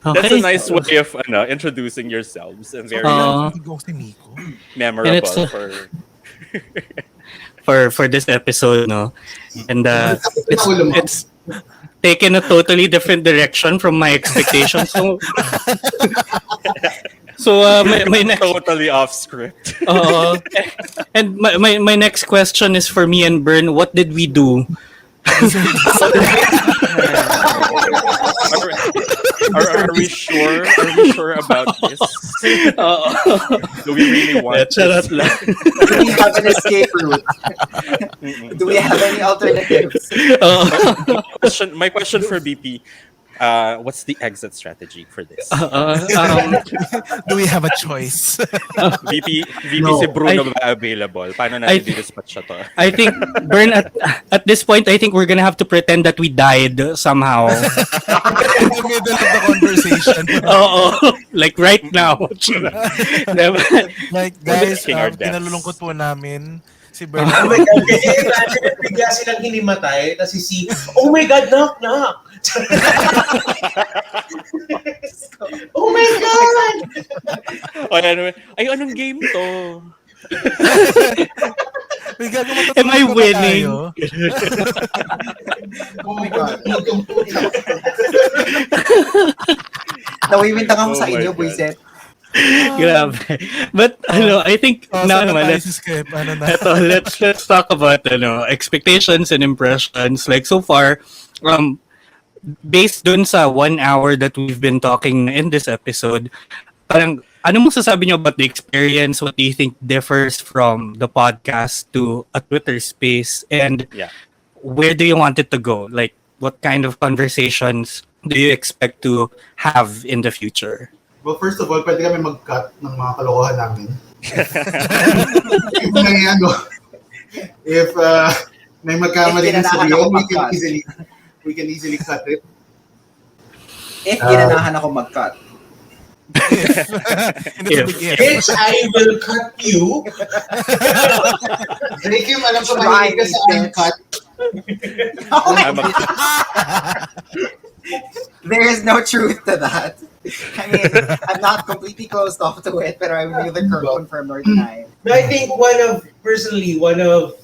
That's Okay. a nice way of introducing yourselves and very Bagoong si Micko. memorable And it's, for this episode, no? And it's taken a totally different direction from my expectations. So my next totally off script. and my next question is for me and Bern. What did we do? Are we sure? Are we sure about this? Do we really want Charot this? lang. Do we have an escape route? Do we have any alternatives? My question for BP, what's the exit strategy for this? Do we have a choice? VP No, si Bruno ba available? Paano I natin didispatch siya to? I think Bern at this point I think we're gonna have to pretend that we died somehow. In the middle of the conversation. Like right now. Like, guys, Taking our deaths. kinalulungkot po namin si Bern. Oh my God, can you imagine if bigla silang hinimatay, tapos si oh my God, knock! Oh my God! Ay, anong game to? May gagawin Am I winning? Oh my God. Nawiwintang ako Oh sa my inyo, God. buisit. Grabe. But I think now naman eto, let's talk about expectations and impressions. Like so far, based dun sa 1 hour that we've been talking in this episode, parang ano mo sasabi niyo about the experience? What do you think differs from the podcast to a Twitter space? And where do you want it to go? Like, what kind of conversations do you expect to have in the future? Well, first of all, pwede kami mag-cut ng mga kalokohan namin. If may magkamali If ng ginanahan sabihin, ako we can mag-cut. easily cut it. If ginanahan ako mag-cut. Bitch, I will cut you. Jkim, alam ko mahilig ka sa uncut. Oh my God. There is no truth to that. I mean, I'm not completely closed off to it, but I'm neither confirmed nor denied. But I think one of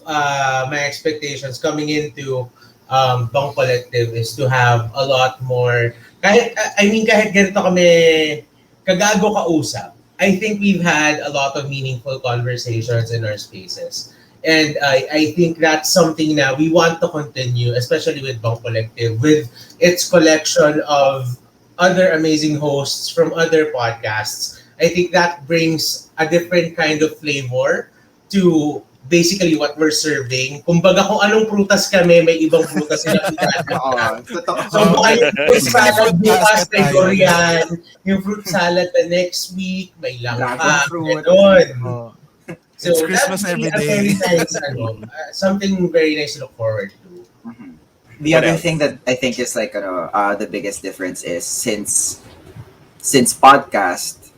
my expectations coming into Bang Collective is to have a lot more, kahit ganito kami kagago kausap, I think we've had a lot of meaningful conversations in our spaces. And I think that's something that we want to continue, especially with Bang Collective, with its collection of other amazing hosts from other podcasts. I think that brings a different kind of flavor to basically what we're serving. Kumbaga kung anong prutas kami, may ibang prutas sila pinadagdag. Oo, totoo. So baka yung fruit salad Fruit bukas basket may tayo. durian, yung fruit salad the next week may Dragon langka, fruit. gano'n. Oh. So It's Christmas that would be every a very day. nice, something very nice to look forward to. Mhm. The What other else? thing that I think is like the biggest difference is since podcast,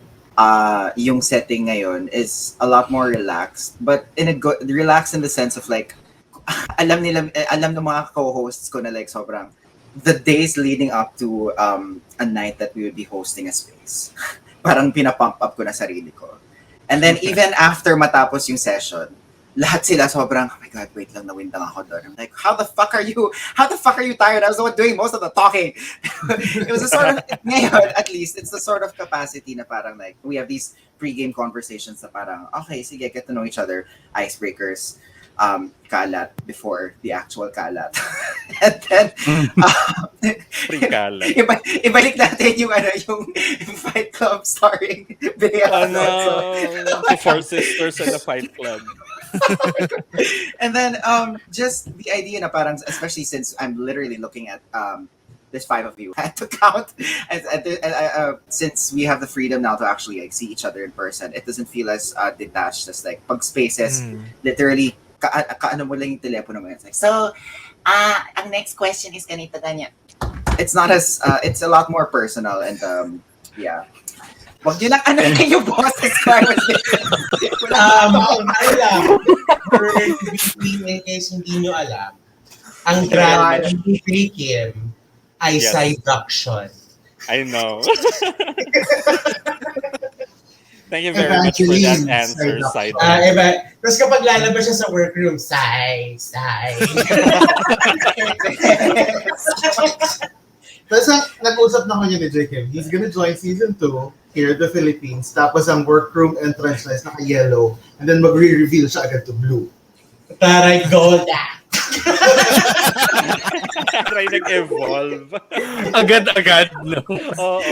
yung setting ngayon is a lot more relaxed, but relaxed in the sense of like alam ng mga co-hosts ko na like sobrang the days leading up to a night that we would be hosting a space. Parang pinapump up ko na sarili ko. And then even after matapos yung session, lahat sila sobrang, oh my God, wait lang, nawindang ako doon. I'm like, how the fuck are you tired? I was the one doing most of the talking. It was a sort of, ngayon, at least, it's the sort of capacity na parang like, we have these pre-game conversations na parang, okay, sige, get to know each other, icebreakers, kalat before the actual kalat. And then, Pre-kalat. ibalik natin yung Fight Club starring Bea Alonso. The Four Sisters and the Fight Club. And then just the idea na parang, especially since I'm literally looking at there's 5 of you, I had to count. Since we have the freedom now to actually like see each other in person, it doesn't feel as detached as like pag spaces, literally kaano mo lang yung telepono mo. It's like, so ang next question is ganito ganyan. It's not as it's a lot more personal and yeah. Wag yun lang ano yung boses ko. In case hindi nyo alam, ang grabe ni Jkim ay Yes. seduction. I know. Thank you very much for that answer, Side. Tapos kapag lalabas siya sa workroom, sigh. Tapos nag-usap na ko niya ni Jkim. He's gonna join season 2 here in the Philippines. Tapos ang workroom entrance na is naka-yellow. And then mag-re-reveal siya agad to blue. Taray gold. Try nag-evolve. Agad-agad, no? Oo.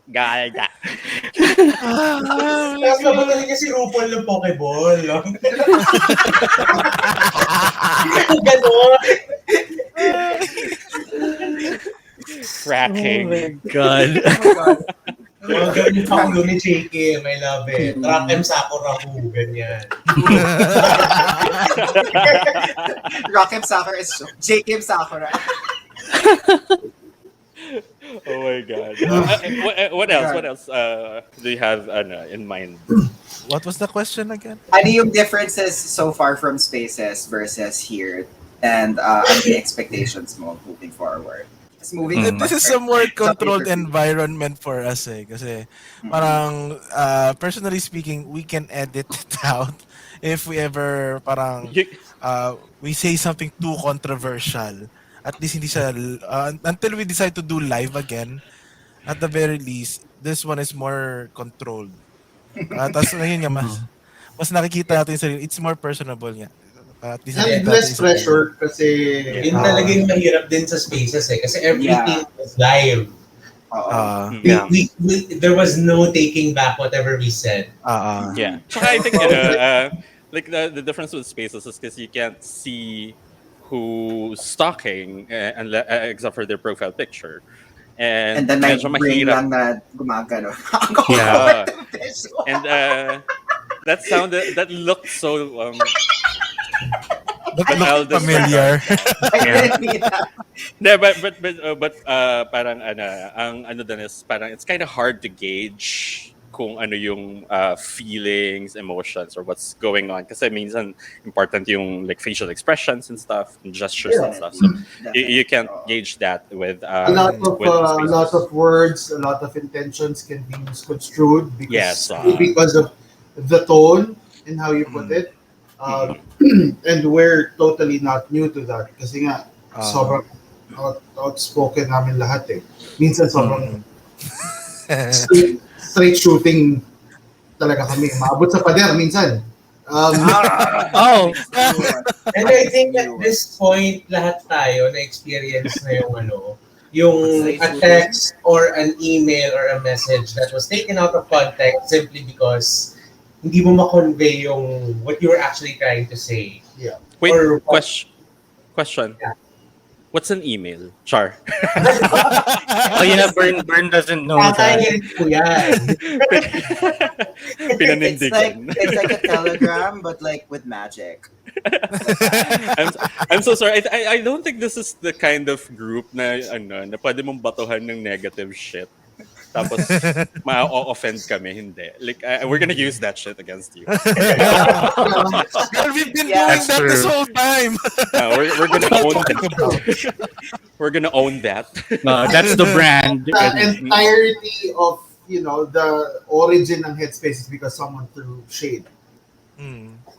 Gaya. Tapos nabutuloy niya si RuPaul ng Pokeball. Ganon. Cracking. God. Mga ganyan pa ako ni Jkim. I love it. Rock M. Sakura Who. Ganyan. Rock'em Sakura is Jkim Sakura. Oh my God. What else do you have in mind? What was the question again? Ano yung differences so far from spaces versus here and the expectations mo moving forward? Just moving This is a more controlled environment for us kasi parang personally speaking, we can edit it out if we ever parang we say something too controversial. At least hindi siya until we decide to do live again, at the very least this one is more controlled. Tapos yun nga mas nakikita natin yung sarili, it's more personable nga. At least And less pressure kasi Yun talaga yung mahirap din sa spaces kasi everything is live. There was no taking back whatever we said. Yeah. So I think like the difference with spaces is because you can't see who's stalking except for their profile picture. And then may medyo brain mahirap. lang na gumagano. Yeah. And that looked so Look familiar. Yeah, but parang ang din is parang it's kind of hard to gauge kung ano yung feelings, emotions, or what's going on. Kasi minsan important yung like facial expressions and stuff, and gestures and stuff. So you can't gauge that with a lot of words, a lot of intentions can be misconstrued because of the tone and how you put it. And we're totally not new to that kasi nga sobrang outspoken namin lahat eh. Minsan sobrang straight shooting talaga kami. Maabot sa pader minsan. And I think at this point, lahat tayo na-experience na yung a text or an email or a message that was taken out of context simply because hindi mo ma-convey yung what you were actually trying to say. Yeah. Wait, Or what- question. Yeah. What's an email? Char. Oh yeah, Bern doesn't know that. Kakain po yan. Pinanindigan. It's like a telegram, but like with magic. I'm so sorry. I don't think this is the kind of group na pwede mong batuhan ng negative shit. Tapos ma-offend kami, hindi. Like we're gonna use that shit against you. Girl, we've been Yeah, doing that's that true. this whole time. We're gonna own that. We're gonna own that. That's the brand. The entirety of, the origin ng Headspace is because someone threw shade.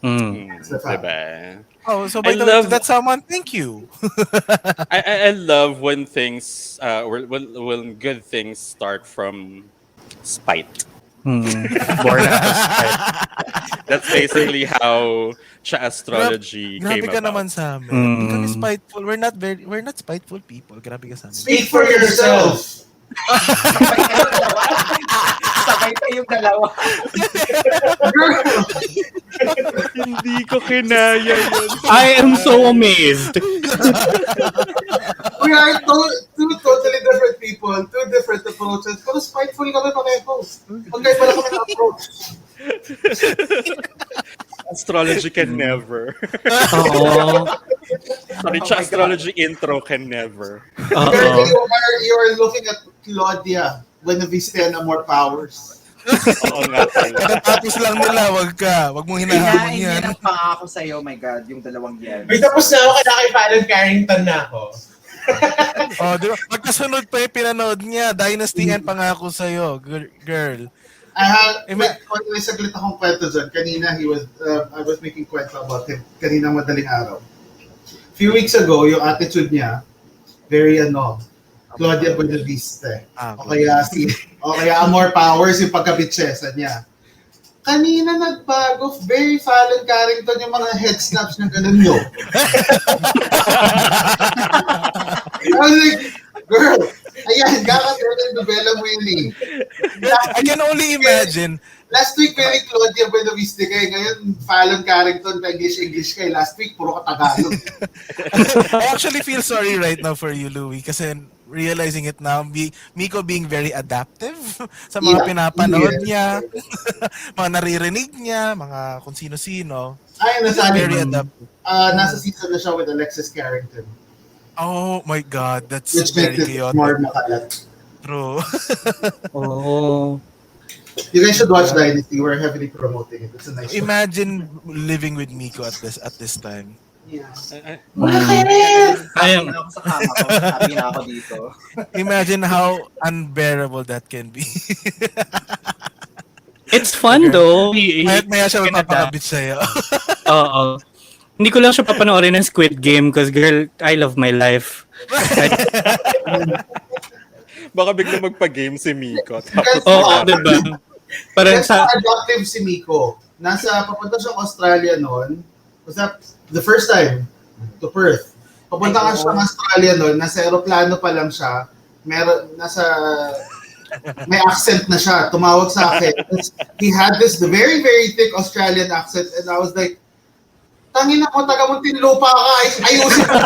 That's the fact. Diba? Oh, so I by the love- that someone, thank you. I love when things when good things start from spite. Born out of spite. That's basically how Tsaastrology Grabe came ka about. naman sa amin. Hindi kami spiteful. We're not spiteful people. Grabe ka sa amin. Speak for yourself. Sabay kayong dalawa. Hindi ko kinaya yun. I am so amazed. We are two totally different people, two different approaches. Pero spiteful kami pareho. Magkaiba lang kami ng approach. Astrology can never. Oo. Sorry, Astrology intro can never. Oo. You are looking at Claudia when Vista na more powers. Oo nga pala. Tapos lang nila, wag mong hinahamon Hinahin yan. yan ang pangako sa'yo, my God, yung dalawang yan. May tapos na ako, kaya kay Fallon Carrington na ako. Oh, di ba? Magkasunod pa yung pinanood niya, Dynasty and Pangako Sa'yo, girl. May saglit akong kwento dyan. Kanina, I was making kwento about him. Kanina madaling araw. Few weeks ago, yung attitude niya, very Claudia Buenaviste. O kaya Amor Powers yung pagkabitsesa niya. Kanina nagbago, very Fallon Carrington yung mga head snaps na ganun nyo. I was like, girl, ayan, kakatira ng nobela mo yun eh. I can only imagine. Last week, very Claudia Buenaviste kayo. Ngayon, Fallon Carrington, English kayo. Last week, puro ka Tagalog. I actually feel sorry right now for you, Louie, kasi realizing it now, Micko being very adaptive sa mga pinapanood niya, mga naririnig niya, mga kung sino-sino. Ay, Very adaptive. Nasa season na siya with Alexis Carrington. Oh my God, that's Which very makes it chaotic. more makalat. True. Oh. You guys should watch Dynasty. We're heavily promoting it. It's a nice show. Imagine living with Micko at this time. Yeah. I am. Ako sa kama ko. Happy na ako dito. Imagine how unbearable that can be. It's fun though. Maya siya magpapakabit sa'yo. Oo. Hindi ko lang siya papanoorin ng Squid Game because girl, I love my life. Baka bigla magpa-game si Micko. Oo, diba? Parang That's sa... how adaptive si Micko. Papunta siyang Australia noon. Was that the first time? To Perth. Papunta ka siya ng Australia noon. Nasa aeroplano pa lang siya. May accent na siya. Tumawag sa akin. He had this very, very thick Australian accent and I was like, tangin ako, taga Muntinlupa ka, ayusin mo.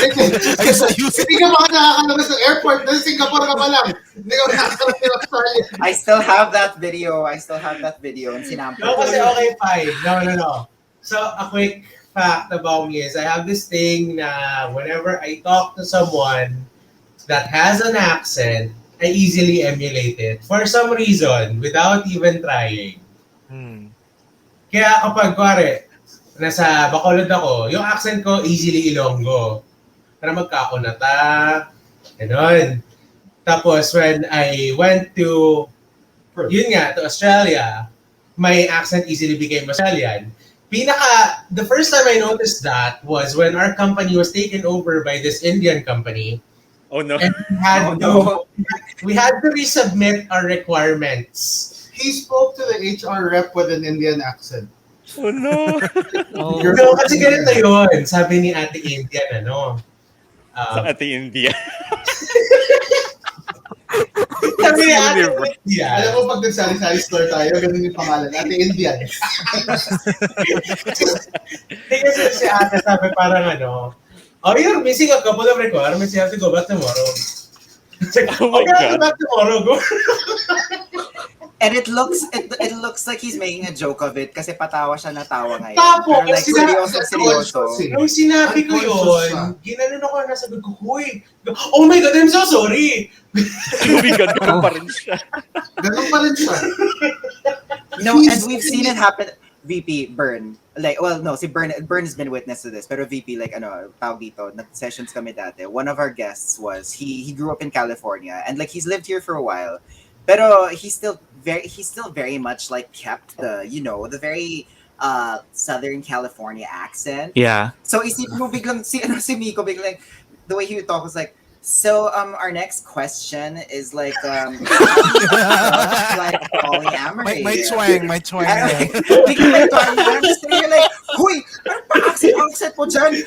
Hindi ka baka nakakalabas ng airport, dahil Singapore ka pa lang. Hindi ka nakakalabas ng Australia. I still have that video. And sinample. No, kasi okay, fine. No. So, a quick fact about me is I have this thing na whenever I talk to someone that has an accent, I easily emulate it for some reason without even trying. Kaya kapag nasa Bacolod ako, yung accent ko easily Ilonggo. Para magkakunata, gano'n. Tapos when I went to Australia, my accent easily became Australian. The first time I noticed that was when our company was taken over by this Indian company. Oh no. And we had to resubmit our requirements. He spoke to the HR rep with an Indian accent. Oh no. No, kasi ganito yun. Sabi ni Ate Indian, Sa Ate India. Sabi niya, Ate Universe. India. Alam mo, pag nagsari-sari store tayo, ganun yung pangalan. Ate Indian. Hindi kasi si ate sabi parang oh, you're missing a couple of requirements. You have to go back tomorrow. It's like, Oh my okay, I'll go God. back tomorrow. Go. And it looks like he's making a joke of it kasi patawa siya na tawa ngayon. Tapos, Pero like, seryoso. Nung sinabi ko yun, ginanon ako na sabi ko, huy, oh my God, I'm so sorry. Oh my God, ganun pa rin siya. Ganun pa rin siya. No, and we've seen it happen. VP, Bern. Like, well, no, si Bern has been witness to this. Pero VP, like, tawag dito, nag-sessions kami dati. One of our guests was, he grew up in California. And like, he's lived here for a while. Pero he's still very much like kept the very Southern California accent. Yeah. So isipin mo biglang si Micko biglang the way he would talk was like, so our next question is like like polyamory. My twang. Biglang may twang na. So you're like, huy, ano pa accent mo dyan?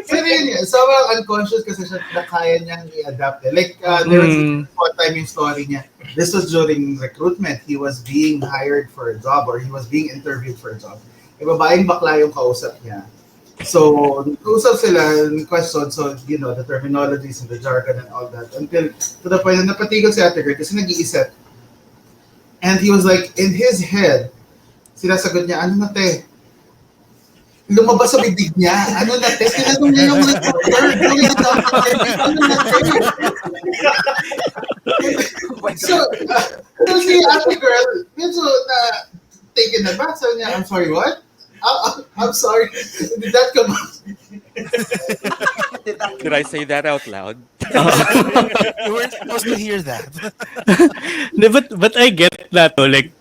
Pero yun, sobrang unconscious kasi siya na kaya niyang i-adapt. Like, there was one time yung story niya. This was during recruitment. He was being hired for a job or he was being interviewed for a job. Babaeng bakla yung kausap niya. So, usap sila ng question, so, the terminologies and the jargon and all that. Until, to the point na napatigil si Ate Girl kasi nag-iisip. And he was like, in his head, sinasagot niya, ano na te? Lumabas sa bibig niya, ano na te? Tinanong niya yung recruiter, ano na te? So, si Ate Girl, medyo na taken aback. So niya, I'm sorry, what? I'm sorry. Did that come out? Did I say that out loud? You weren't supposed to hear that. No, but I get that to like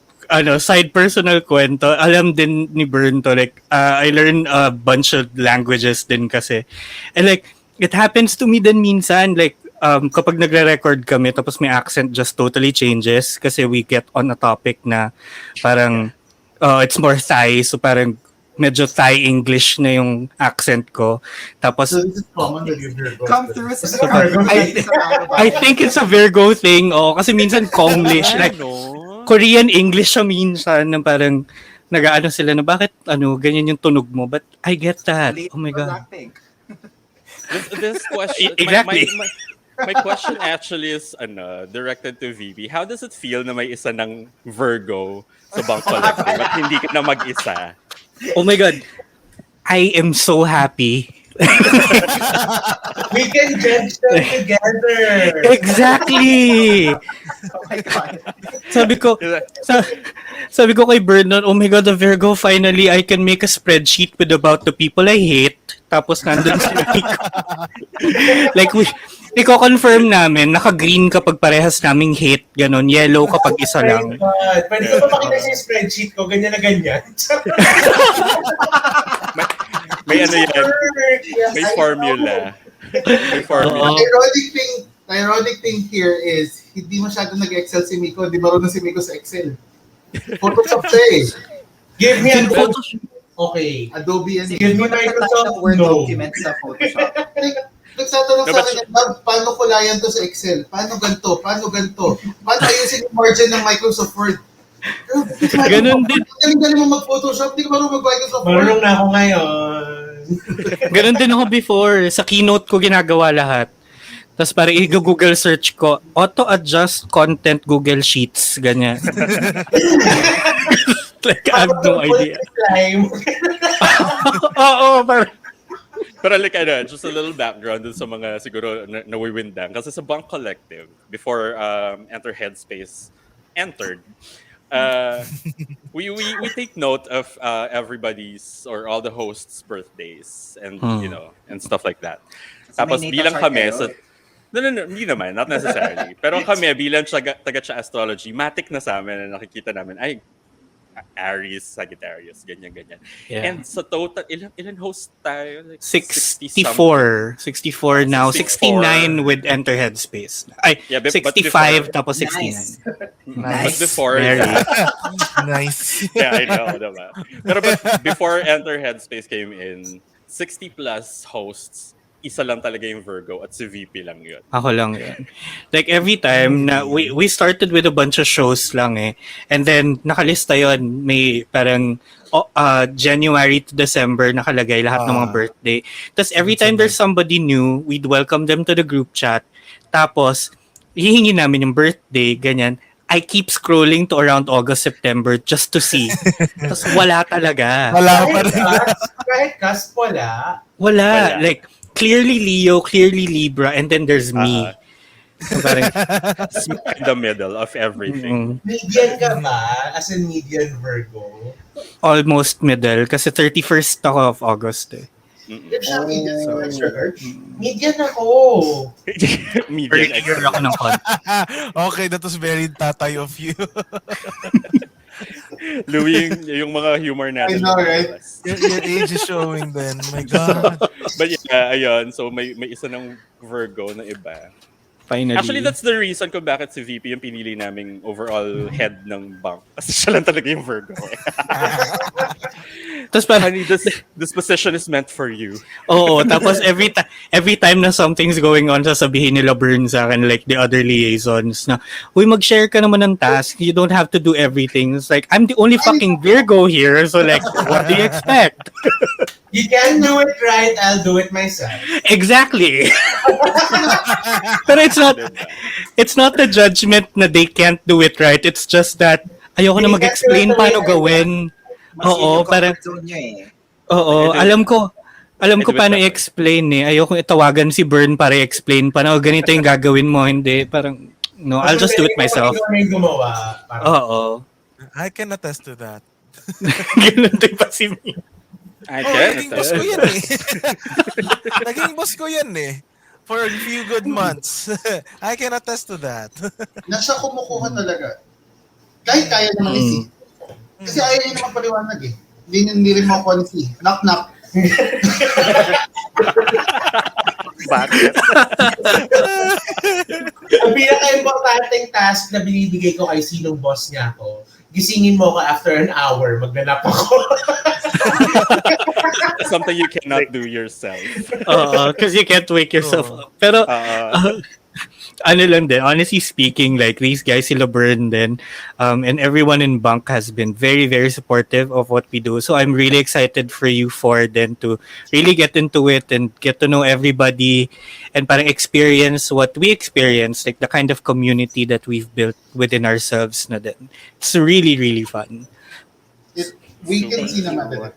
side personal kwento. Alam din ni Bern to like I learned a bunch of languages din kasi. And like it happens to me din minsan like kapag nagre-record kami tapos may accent just totally changes kasi we get on a topic na parang it's more Thai so parang medyo Thai English na yung accent ko. Tapos So this is common with your Virgo. Come through sa I think it's a Virgo thing. Kasi minsan Konglish like No. Korean English siya minsan na parang nag-aano sila na bakit ganyan yung tunog mo. But I get that. Oh my God. This question, Exactly. my question actually is directed to VP. How does it feel na may isa ng Virgo sa Bang Collective at hindi ka na mag-isa? Oh my God. I am so happy. We can judge them together. Exactly. Oh my God. Sabi ko kay Vernon, oh my God, the Virgo, finally, I can make a spreadsheet with about the people I hate. Tapos nandun si Micko. Like, iko-confirm namin, naka-green kapag parehas naming hate, ganon, yellow kapag isa lang. God. Pwede ko pa makita sa spreadsheet ko, ganyan na ganyan. May yan. May formula. May formula. Ironic thing here is, hindi masyado nag-Excel si Micko. Di marunong si Micko sa Excel. Photoshop siya eh. Give me a Okay. Adobe and Give me Microsoft Word no. documents sa Photoshop. Nagtatanong sa akin, paano kulayan to sa Excel? Paano ganito? Paano ayusin yung margin ng Microsoft Word? Ganun din. Galing mo mag-Photoshop, di ka marunong mag-Microsoft Word. Marunong na ako ngayon. Ganon din ako before. Sa keynote ko ginagawa lahat. Tapos parang i-Google search ko, auto-adjust content Google Sheets. Ganyan. Like, I have no idea. Oo, parang. Pero like, just a little background dun sa mga siguro nawiwindang. Kasi sa Bang Collective, before Enter Headspace entered, we take note of everybody's or all the hosts' birthdays and and stuff like that. So Tapos may bilang natal chart kami kayo? sa No, hindi naman, not necessarily. Pero kami bilang taga Tsaastrology, matik na sa amin na nakikita namin ay Aries, Sagittarius, ganyan. Yeah. And sa total, ilan host tayo? Like 64 now. 64. 69 with Enter Headspace. Ay, Yeah, but 65 before- tapos 69. Nice. But Nice. before Very. Nice. yeah, I know, diba? Pero before Enter Headspace came in, 60 plus hosts isa lang talaga yung Virgo at si VP lang yun. Ako lang yun. Like every time na we started with a bunch of shows lang eh. And then nakalista yon, may parang January to December nakalagay lahat ng mga birthday. Tapos every time there's somebody new, we'd welcome them to the group chat. Tapos hihingi namin yung birthday, ganyan. I keep scrolling to around August, September just to see. Tapos wala talaga. Wala pa rin. Kahit cusp wala. Wala. Like, clearly Leo, clearly Libra, and then there's me. So, parang, In the middle of everything. Median ka ba? As in median Virgo? almost middle kasi 31st ako of August eh. If siya median, So, median ako. Median early year ako ng con. Okay, that was very tatay of you. Louie, yung mga humor natin. I know, right? Your age is showing then. My God. But yeah, ayun. So may isa ng Virgo na iba. Finally. Actually, that's the reason kung bakit si VP yung pinili naming overall head ng bank. Kasi siya lang talaga yung Virgo. Tapos parang, Honey, this position is meant for you. oo, tapos every time na something's going on, sasabihin nila Bern sa akin, like the other liaisons, na, uy, mag-share ka naman ng task. You don't have to do everything. It's like, I'm the only fucking Virgo here. So like, what do you expect? You can do it right, I'll do it myself. Exactly. Pero it's not the judgment na they can't do it right. It's just that ayoko na mag-explain paano gawin. Oo, parang oo, alam ko paano i-explain eh. Ayoko itawagan si Bern para i-explain paano ganito yung gagawin mo, hindi parang no, I'll just do it myself. Oo. I can attest to that. Ganun din pa si me. Naging boss ko yan eh. Naging boss ko yan eh. For a few good months. I can attest to that. Nasa kumukuha talaga. Kahit kaya naman ni C. Kasi ayaw niya naman paliwanag eh. Hindi rin makuha ni C. Knock knock. Bakit? Ang pinaka-importanting task na binibigay ko kay sinong boss niya ako, gisingin mo ko after an hour, maglalap ako. Something you cannot do yourself. Because you can't wake yourself up. Pero, ano lang din, honestly speaking, like these guys, sila Bern din, and everyone in Bunk has been very, very supportive of what we do. So I'm really excited for you four then to really get into it and get to know everybody and parang experience what we experience, like the kind of community that we've built within ourselves na din. It's really, really fun. We can see naman din.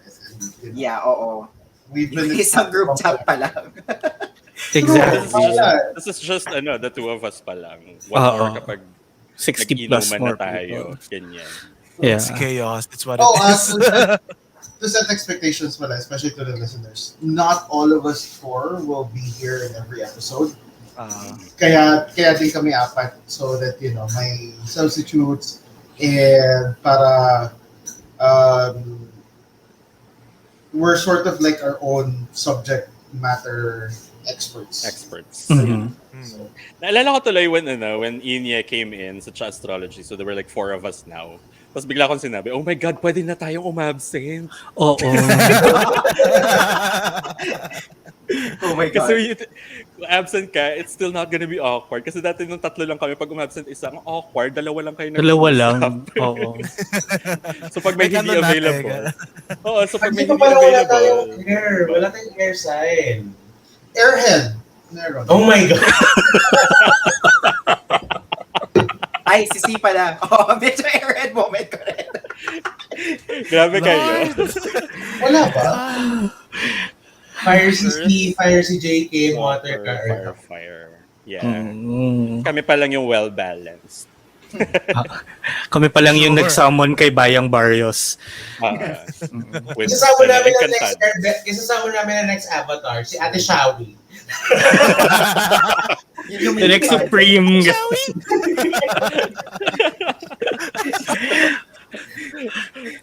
Yeah, oo. We've been Isang group chat pa lang. Exactly. This is just the two of us pa lang. One more kapag 60 plus nag-inuman more na tayo. people. Ganyan. Yeah. It's chaos. It's what it is. To set expectations pala, especially to the listeners, not all of us four will be here in every episode. Kaya din kami apat so that, may substitutes and para we're sort of like our own subject matter experts. Mm-hmm. So, Naalala ko tuloy when Inya came in sa Tsaastrology, so there were like 4 of us now. Tapos bigla akong sinabi, oh my God, pwede na tayong umabsent. Oo. Oh my God. Kasi kung absent ka, it's still not gonna be awkward. Kasi dati nung 3 lang kami, pag umabsent isa, ang awkward, 2 lang kayo Dalawa lang. nag-uusap. Oo. So pag may May hindi ano natin, available. Oo, so pag may Dito hindi pala wala available. tayong air. Wala tayong air sign. airhead. Meron. Oh my God. Ay, si C pala. Oh, medyo airhead moment ko rin. Grabe kayo. Wala ba? Fire si Steve, fire si Jkim, water ka. Fire. Yeah. Mm. Kami pa lang yung well-balanced. Kami pa lang yung nag-summon kay Bayang Barrios. With Isasama namin Encantado. ang next avatar, si Ate Shawi. The next Supreme.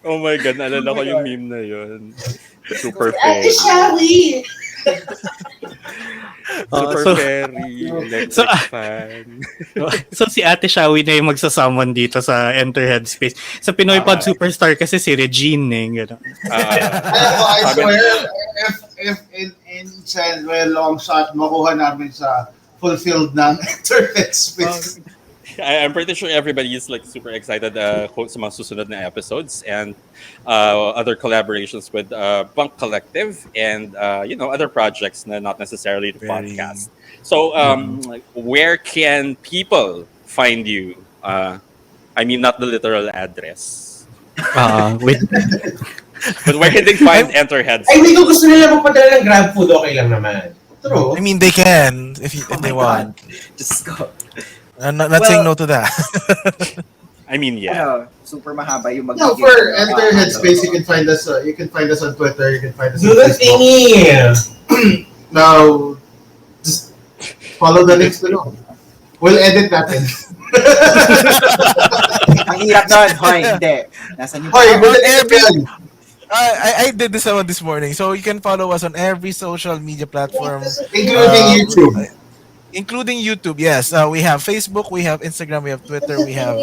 Oh my God, naalala ko yung meme na yun. Super Ate fairy. Shawi! Super so- fairy. Electric so- fan. So si Ate Shawi na yung magsasummon dito sa Enter Headspace. Sa Pinoy Pod Superstar kasi si Regine eh. Gano'n. Alam ko, I Sabi- swear, if in and may long shot, makuha namin sa fulfilled ng Enter Headspace. I'm pretty sure everybody is like super excited sa mga susunod na episodes and other collaborations with Bunk Collective and other projects na not necessarily the Very- podcast. So where can people find you? I mean, not the literal address, With but where can they find Enter Headspace? Ay, hindi ko gusto nila magpadala ng grab food, okay lang naman. True. I mean, they can if Oh they my want. God. Just go. I'm not saying no to that. I mean, yeah. Ano, super mahaba yung mag- No, for Enter Headspace, you can find us. You can find us on Twitter. You can find us Do on the Facebook. thingy! Now, just follow the links below. We'll edit that in. Ang hirap doon. Hoy, hindi. Nasaan yung... Hoy, we'll On edit every- yan. I did this one this morning, so you can follow us on every social media platform, Including YouTube. including YouTube. Yes, we have Facebook, we have Instagram, we have Twitter, we have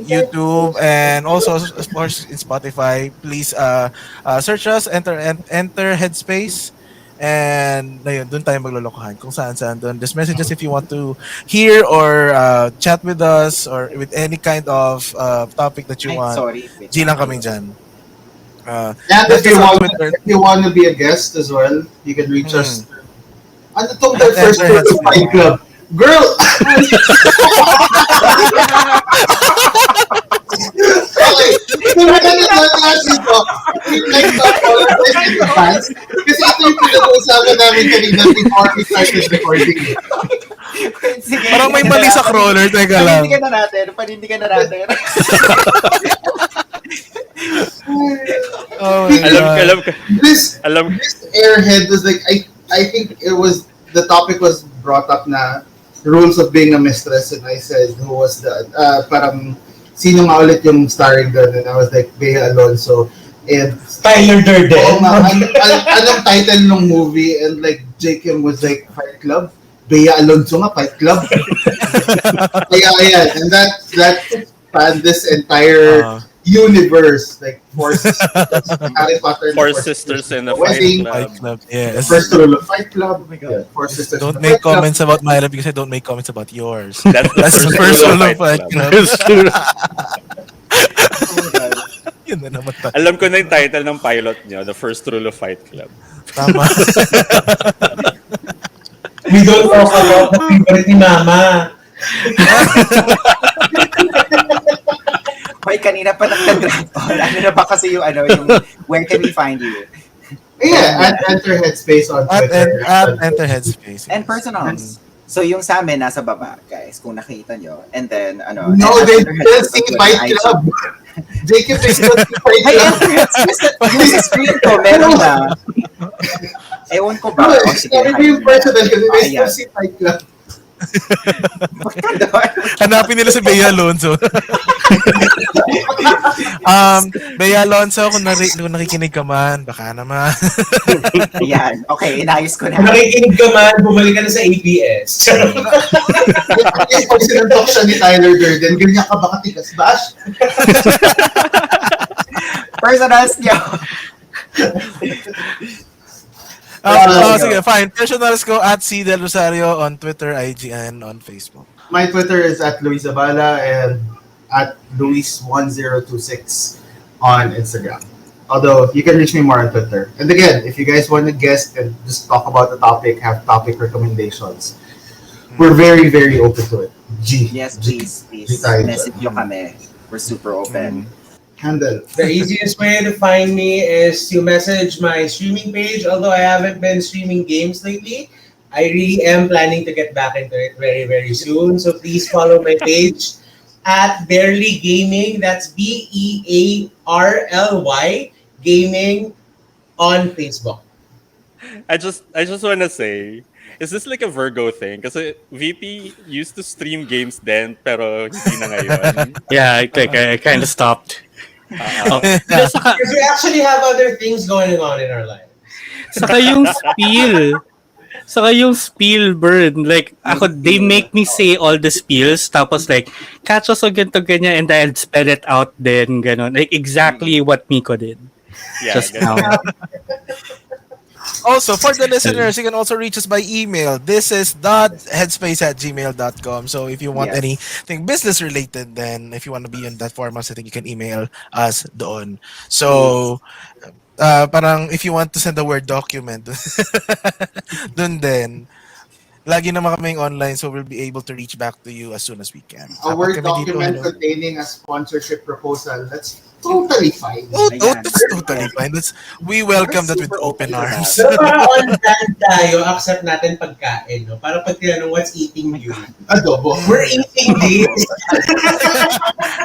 YouTube, and also of course in Spotify. Please search us, enter Headspace, and ayun, doon tayo maglolokohan kung saan doon. Just message us if you want to hear or chat with us or with any kind of topic that you Ay, want. sorry. Wait. G lang kami dyan. And That's if you on want, Twitter. if you want to be a guest as well, you can reach us. Ano tong At their first Enter to Headspace. Fight Club? Girl! Okay, so maganda na ask ito. We'd like to apologize in advance kasi ito yung pinag-uusapan namin kanina before we started recording. Sige. Parang may mali sa crawler, teka lang. Panindigan na natin. Oh my Alam God. ko. This Alam airhead was like, I think it was, the topic was brought up na rules of being a mistress, and I said who was the parang sino nga ulit yung starring doon, and I was like Bea Alonso, and Tyler oo Durden. nga, anong title ng movie, and like Jkim was like Fight Club, Bea Alonso nga Fight Club. Kaya ayan, and that spanned this entire universe, like four sisters, Harry Potter, Four Sisters in a Wedding, Fight Fight Club. Club, yes. First rule of Fight Club. Yeah, Four Sisters. Don't in a make Fight Club. comments about my life because I don't make comments about yours. That's That's the first rule of Fight Club. Oh my God. Yun na naman tayo. Alam ko na yung title ng pilot nyo, The First Rule of Fight Club. Tama. We don't talk about the favorite ni Mama. Hoy, kanina pa nagtagrap. Ano na ba kasi yung where can we find you? Yeah, at Enter Headspace on Twitter. At Enter Headspace. And personals. So yung sa amin, nasa baba, guys, kung nakita nyo. And then, No, and they Enter still Headspace see on Fight IG. Club. Jacob is still see Fight Ay, Club. Enter Headspace, yung sa screen ko, meron na. Ewan ko ba? No, O, sige, sabi ko yung personal kasi they Ayan. still see Fight Club. Hanapin nila si Bea Alonso. Bea Alonso, kung nakikinig ka man, baka naman. Ayan. Okay, inayos ko Kung na. nakikinig ka man, bumalik ka na sa ABS. Yes, pag sinuntok siya ni Tyler Durden, ganyan ka baka tikas bash? Personals nyo. Sige, fine. Personals ko at C. Del Rosario on Twitter, IG, and on Facebook. My Twitter is at Luis Zabala and at Luis1026 on Instagram. Although you can reach me more on Twitter. And again, if you guys want to guest and just talk about the topic, have topic recommendations, we're very, very open to it. G. Yes, please. G tayo Message dyan. nyo kami. We're super open. Handle. The easiest way to find me is to message my streaming page. Although I haven't been streaming games lately, I really am planning to get back into it very, very soon. So please follow my page at Barely Gaming. That's BEARLY Gaming on Facebook. I just want to say, is this like a Virgo thing? Kasi VP used to stream games then, pero hindi na ngayon. Yeah, I kind of stopped. Saka, Because we actually have other things going on in our lives. saka yung spiel, Bird. Like, ako, they make me say all the spiels, tapos like, catch us o ganito, ganyan, and I'll spell it out then, ganon. Like, exactly what Micko did. Yeah, Just ganun. now. Also, for the listeners, you can also reach us by email. This is headspace@gmail.com. So if you want Yes. anything business related, then if you want to be in that format, I think you can email us doon. Please. So, parang if you want to send a Word document, dun din. Lagi naman kaming online, so we'll be able to reach back to you as soon as we can. A Apat Word kami dito, document hello. containing a sponsorship proposal. That's totally fine. Ayan. That's totally fine. We We're welcome that with super open open to that. arms. So, para on brand tayo, accept natin pagkain, no? Para pag tinanong what's eating you, Adobo. we're eating this.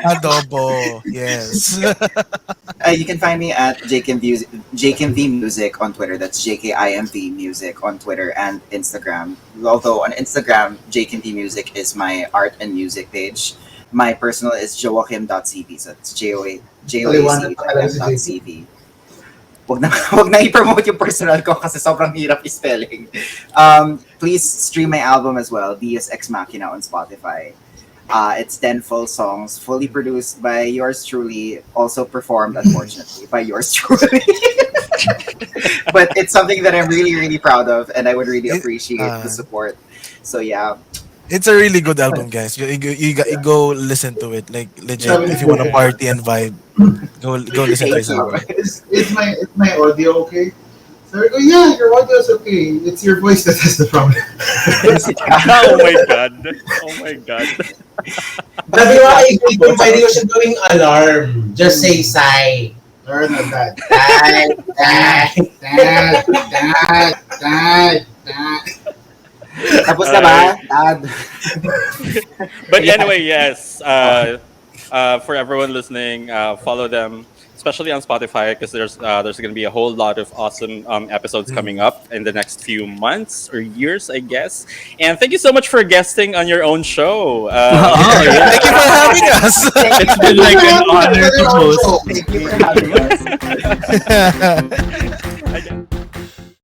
Adobo, yes. You can find me at JKIMV Music on Twitter. That's JKIMV Music on Twitter and Instagram. Although on Instagram, JKIMV Music is my art and music page. My personal is joachim.cv. So it's Paliwanag pa talaga si JK. joachim.cv. Wag na i-promote yung personal ko kasi sobrang hirap i-spelling. Please stream my album as well, Deus Ex Machina on Spotify. It's 10 full songs, fully produced by yours truly, also performed, unfortunately, by yours truly. But it's something that I'm really, really proud of, and I would really appreciate the support. So, yeah. It's a really good album, guys. You go listen to it. Like legit, if you want to party and vibe, go listen to Thank his you. album. Is my audio okay? So I go, yeah, your audio is okay. It's your voice that has the problem. Oh my god. Oh my god. Sabi mo kay kung pwede ko siya gawing alarm. Just say sigh. Or not that. Sigh, sigh. Dad. Tapos na ba, Dad? But anyway, yes. For everyone listening, follow them, especially on Spotify, because there's going to be a whole lot of awesome episodes coming up in the next few months or years, I guess. And thank you so much for guesting on your own show. Oh, yeah. Thank you for having us. It's been like an honor to host. Thank you for having us.